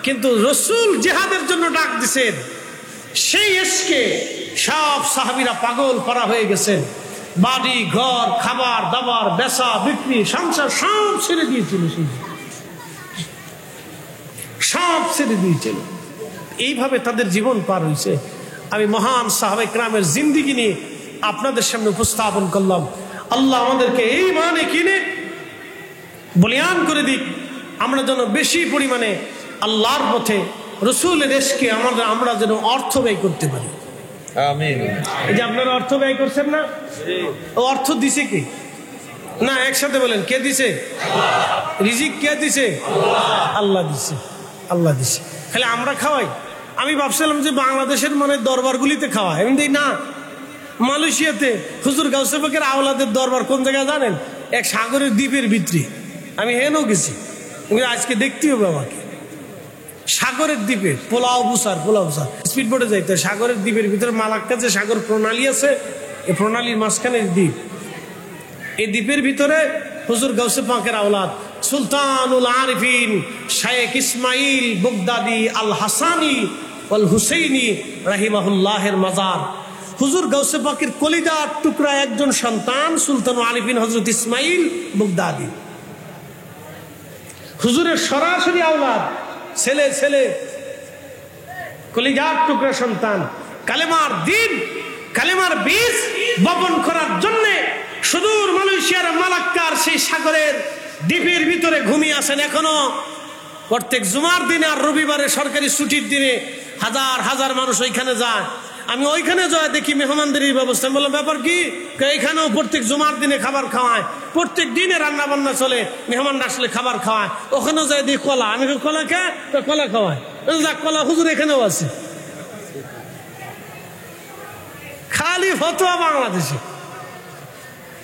কিন্তু রাসূল জিহাদের জন্য ডাক দিছেন, সেই ইশকে সব সাহাবীরা পাগল করা হয়ে গেছেন। বাড়ি ঘর, খাবার দাবার, বেচা বিক্রি, সংসার সব ছেড়ে দিয়েছিল, সব ছেড়ে দিয়েছিল। এইভাবে তাদের জীবন পার হয়েছে। আমি মহান সাহাবায়ে কেরামের জিন্দেগি নিয়ে আপনাদের সামনে উপস্থাপন করলাম। আল্লাহ আমাদেরকে এই মানে কিনে বলিয়ান করে দিক, আমরা যেন বেশি পরিমাণে আল্লাহর পথে রাসূলের ইশকে আমরা যেন অর্থ ব্যয় করতে পারি। আমিন। এই যে আপনারা অর্থ ব্যয় করছেন না, ও অর্থ দিছে কে? না, একসাথে বলেন, কে দিছে? রিজিক কে দিছে? আল্লাহ দিছে, আল্লাহ দিছে। খালি আমরা খাওয়াই? আমি ভাবছিলাম যে বাংলাদেশের মানে দরবারগুলিতে খাওয়ায়, এমনি না। মালয়েশিয়াতে হুজুর গাউসে পাকের আওলাদের দরবার কোন জায়গায় জানেন? এক সাগরের দ্বীপের ভিতরে। আমি হেনও গেছি, আজকে দেখতে হবে আমাকে। সাগরের দ্বীপে পোলাও বুসার স্পিড বোটে যাইতে সাগরের দ্বীপের ভিতরে মালাক্কা যে সাগর প্রণালী আছে, এই প্রণালীর মাঝখানে দ্বীপ। এই দ্বীপের ভিতরে হুজুর গাউসে পাকের আওলাদ সুলতানুল আরিফিন শায়েখ ইসমাইল বাগদাদি আল হাসানি ওয়াল হুসাইনি রাহিমাহুল্লাহের মাজার। হুজুর গাউসে পাকের কলিজার টুকরা একজন সন্তান সুলতানুল আরিফিন হযরত ইসমাইল বাগদাদি, হুজুরের সরাসরি আওলাদ, ছেলে কলিজার টুকরা সন্তান। কালেমার দিন, কালেমার বীজ বপন করার জন্য সুদূর মালয়েশিয়ার মালাক্কার সেই সাগরের দ্বীপের ভিতরে ঘুমিয়ে আছেন এখনো। প্রত্যেক জুমার দিনে আর রবিবারে সরকারি ছুটির দিনে হাজার হাজার মানুষ ওইখানে যায়। আমি ওইখানে যাই দেখি মেহমানদের এই ব্যবস্থা। বললাম ব্যাপার কি? এইখানেও প্রত্যেক জুমার দিনে খাবার খাওয়ায়, প্রত্যেক দিনে রান্না বান্না চলে, মেহমানরা আসলে খাবার খাওয়ায়। ওখানেও যাই দেখি কলা। আমি কলা খায়, কলা খাওয়ায়। কলা হুজুর এখানেও আছে। খালি ফতোয়া বাংলাদেশে।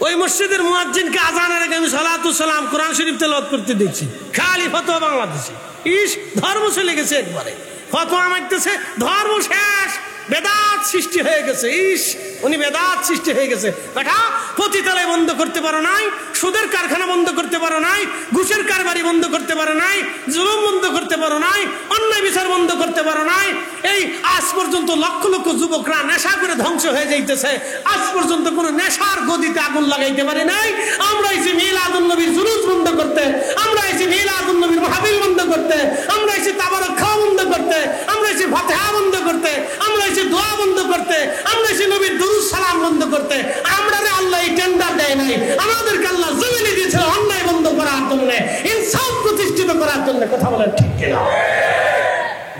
ওই মসজিদের মুয়াজ্জিনকে আজানের আগে আমি সালাতুস সালাম কোরআন শরীফ তেলাওয়াত করতে দেখছি। খালি ফতোয়া বাংলাদেশে। ইস, ধর্ম চলে গেছে একবারে। ফতোয়া মারতেছে, ধর্ম শেষ, বেদাত সৃষ্টি হয়ে গেছে। ইস, উনি বেদাত সৃষ্টি হয়ে গেছে। বেটা, পতিতালয় বন্ধ করতে পারো নাই, সুদের কারখানা বন্ধ করতে পারো নাই, ঘুষের কারবারি বন্ধ করতে পারো নাই, জুলুম বন্ধ করতে পারো নাই, অন্যায় বিচার বন্ধ করতে পারো নাই। এই আজ পর্যন্ত লক্ষ লক্ষ যুবকরা নেশা করে ধ্বংস হয়ে যাইতেছে। আজ পর্যন্ত কোন নেশার গদিতে আগুন লাগাইতে পারি নাই। আমরা এসে মিলাদুন নবীর জুলুস বন্ধ করতে, আমরা এসে মিলাদুন নবীর মাহফিল বন্ধ করতে, আমরা এসে তাবারক খাওয়া বন্ধ করতে, আমরা এসে ফাতিহা বন্ধ করতে, আমরা এসে দোয়া বন্ধ করতে, আমরা এসে নবীর দুরূদ সালাম বন্ধ করতে। আমরা আল্লাহ এই টেন্ডার দেয় নাই, আমাদেরকে আল্লাহ জমিনে দিয়েছে অন্যায় বন্ধ করার জন্য, ইনসাফ প্রতিষ্ঠিত করার জন্য। কথা বলেন ঠিক কিনা?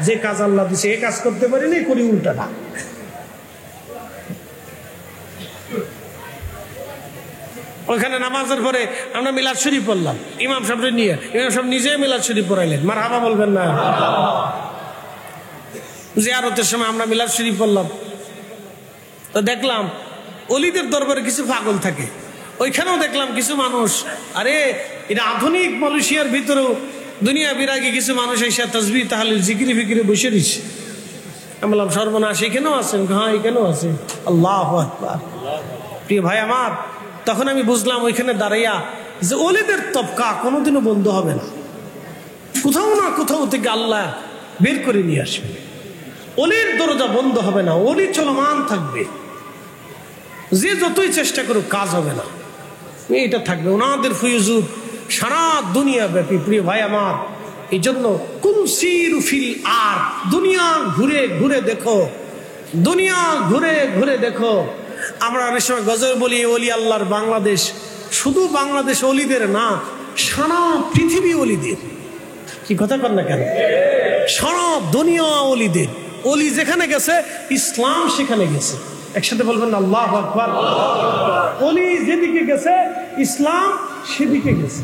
যে কাজ আল্লাহ দিয়েছে এই কাজ করতে পারিনি, করি উল্টাটা। ওইখানে নামাজের পরে আমরা মিলাদ শরীফ পড়লাম, ইমাম সাহেব নিয়ে। ইমাম সাহেব নিজে মিলাদ শরীফ পড়াইলেন। মারহাবা বলবেন না? জিয়ারতের সময় আমরা মিলাদ শরীফ পড়লাম, তো দেখলাম অলিদের দরবারে কিছু পাগল থাকে। ওইখানেও দেখলাম কিছু মানুষ, আরে এটা আধুনিক মালয়েশিয়ার ভিতরেও দুনিয়া বিরাগী কিছু মানুষ এসে তাসবিহ তাহলিল জিকিরি ফিকিরে বসে রয়েছে। আমি বললাম সর্বনাশ, এখানেও আছেন? হ্যাঁ, এখানেও আছে। আল্লাহু আকবার। প্রিয় ভাই আমার, তখন আমি বুঝলাম ওইখানে দাঁড়াইয়া যে অলিদের তবকা কোনোদিনও বন্ধ হবে না। কোথাও না কোথাও থেকে আল্লাহ বের করে নিয়ে আসবে। অলির দরজা বন্ধ হবে না, অলি চলমান থাকবে। যে যতই চেষ্টা করুক কাজ হবে না, এটা থাকবে। ওনাদের ফয়জুদ সারা দুনিয়া ব্যাপী। প্রিয় ভাই আমার, এই জন্য কুনসিরু ফিল আর, দুনিয়া ঘুরে ঘুরে দেখো, দুনিয়া ঘুরে ঘুরে দেখো। আমরা অনেক সময় গজল বলি ওলি আল্লাহর বাংলাদেশ। শুধু বাংলাদেশ অলিদের না, সারা পৃথিবী অলিদের। কি কথা কর না কেন? সারা দুনিয়া অলিদের। অলি যেখানে গেছে ইসলাম সেখানে গেছে। একসাথে বলবেন আল্লাহু আকবার। অলি যেদিকে গেছে ইসলাম সেদিকে গেছে,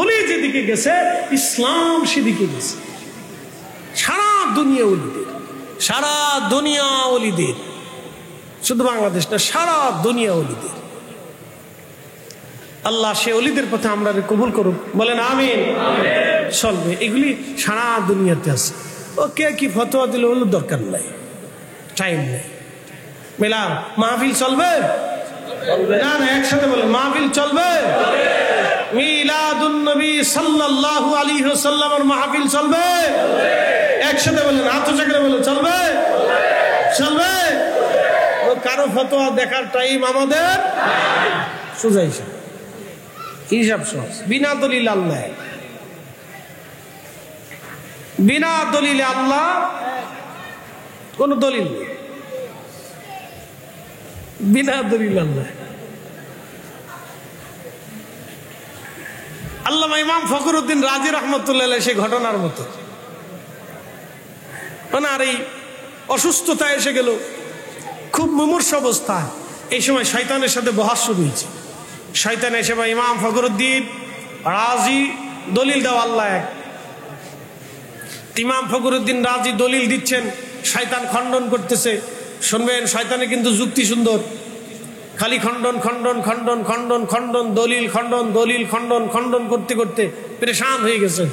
অলি যেদিকে গেছে ইসলাম সেদিকে গেছে। সারা দুনিয়া অলিদের, সারা দুনিয়া অলিদের। শুধু বাংলাদেশ না, সারা দুনিয়া অলিদের। আল্লাহ সে অলিদের পথে আমরা কবুল করুক, বলেন আমিন। চলবে, এগুলি সারা দুনিয়াতে আছে। ও কে কি ফতোয়া দিল ওগুলো দরকার নাই, টাইম নেই। মেলা মাহফিল চলবে না, না একসাথে বলেন মাহফিল চলবে। মিলাদুন নবী সাল্লাল্লাহু আলাইহি ওয়াসাল্লামের মাহফিল চলবে, একসাথে বলেন, হাত উঁচু করে বলেন চলবে, চলবে। ও কারো ফতোয়া দেখার টাইম আমাদের সোজা হিসাব সহজ। বিনা দলিল আল্লাহ, বিনা দলিলে আল্লাহ, কোন দলিল নেই, বিনা দলিল আল্লাহ। আল্লামা ইমাম ফখরুদ্দিন রাজি রহমতুল্লাহ সে ঘটনার মতো, ওনার এই অসুস্থতা এসে গেল, খুব মুমূর্ষ অবস্থা। এই সময় শয়তানের সাথে বহাস শুরু হয়েছে। শয়তান এসে বা ইমাম ফখরুদ্দিন রাজি দলিল দাও আল্লাহ এক। ইমাম ফখরুদ্দিন রাজি দলিল দিচ্ছেন, শয়তান খণ্ডন করতেছে। শুনবেন, শয়তানের কিন্তু যুক্তি সুন্দর, খালি খণ্ডন খণ্ডন খণ্ডন খণ্ডন খণ্ডন, দলিল খণ্ডন, দলিল খণ্ডন, খণ্ডন করতে করতে পেরেশান হয়ে গেছে।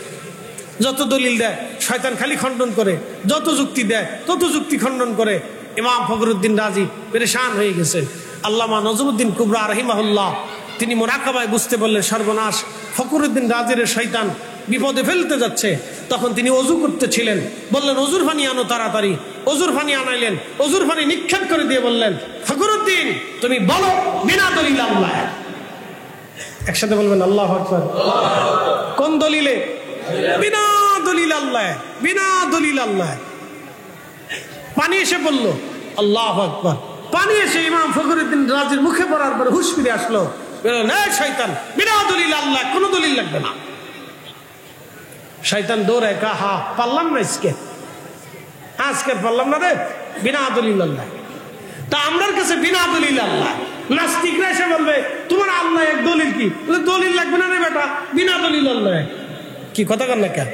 যত দলিল দেয় শয়তান খালি খণ্ডন করে, যত যুক্তি দেয় তত যুক্তি খণ্ডন করে। ইমাম ফখরুদ্দিন রাজি পেরেশান হয়ে গেছে। আল্লামা নজরুদ্দিন কুবরা রাহিমাহুল্লাহ তিনি মুরাকাবায় বুঝতে বললেন সর্বনাশ, ফখরুদ্দিন রাজির শয়তান বিপদে ফেলতে যাচ্ছে। তখন তিনি অজু করতেছিলেন, বললেন অজুর পানি আনো তাড়াতাড়ি। অজুর পানি আনাইলেন, অজুর পানি নিক্ষেপ করে দিয়ে বললেন, ফখরুদ্দিন তুমি বলো বিনা দলিল আল্লাহ। একসাথে বলবেন আল্লাহু আকবার। কোন দলিলে? বিনা দলিল আল্লাহ, বিনা দলিল আল্লাহ। পানি এসে বলল, আল্লাহু আকবার। পানি এসে ইমাম ফখরুদ্দিন রাজির মুখে পড়ার পর হুঁশ ফিরে আসলো। শয়তান বিনা দলিল আল্লাহ, কোনো দলিল লাগবে না। শয়তান দৌড়ায়, হা পারলাম না আজকে পারলাম না রে, বিনা দলিল আল্লাহ। তা আমার কাছে বিনা দলিল আল্লাহ। নাস্তিকরা এসে বলবে তোমার আল্লাহ এক, দলিল কি? দলিল লাগবে না রে বেটা, বিনা দলিল আল্লাহ। কি কথা কর না কেন?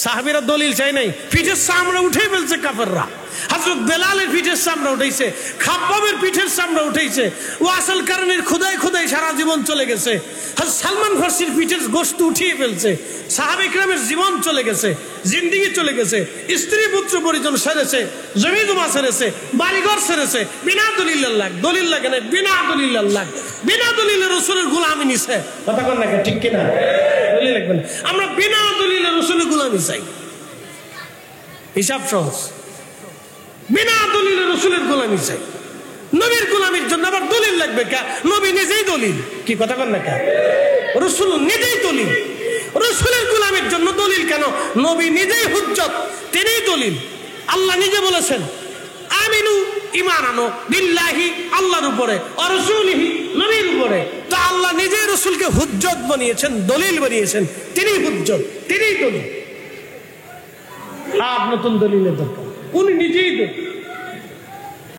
সাহাবীরা দলিল চাই নাই, পিঠের চামড়া উঠে ফেলছে কাফেররা। হযরত বেলালের পিঠের চামড়া উঠেছে, খাব্বাবের পিঠের চামড়া উঠেছে। ওয়াসিল কারণের খোদাই খোদাই সারা জীবন চলে গেছে। হযরত সালমান ফার্সির পিঠের গোশত উঠিয়ে ফেলছে। সাহাবা কিরামের জীবন চলে গেছে, জিন্দেগি চলে গেছে, স্ত্রী পুত্র পরিজন সেরেছে, জমি জমা সেরেছে, বাড়িঘর সেরেছে। বিনা দলিল আল্লাহ, দলিল লাগে না, বিনা দলিল আল্লাহ, বিনা দলিলে রাসূলের গোলামি নিছে। কথা কন না, ঠিক কিনা? দলিল লাগবে না, আমরা বিনা দলিলে রাসূলের গোলামি চাই। হিসাব সহজ, বিনা দলিলে রাসূলের গোলামি চাই। নবীর গোলামির জন্য আবার দলিল লাগবে কে? নবী নিজেই দলিল। কি কথা কন না কে? রাসূল নিজেই দলিল। রাসূলের গোলামির জন্য দলিল কেন? নবী নিজেই হুজ্জত, তিনিই দলিল। আল্লাহ নিজে বলেছেন আমিনু, ঈমান আনো বিল্লাহি, আল্লাহর উপরে, ওয়া রাসূলিহি, নবীর উপরে। তো আল্লাহ নিজেই রাসূলকে হুজ্জত বানিয়েছেন, দলিল বানিয়েছেন, তিনিই হুজ্জত, তিনিই দলিল। আর নতুন দলিলের দরকার, উনি নিজেই দলিল।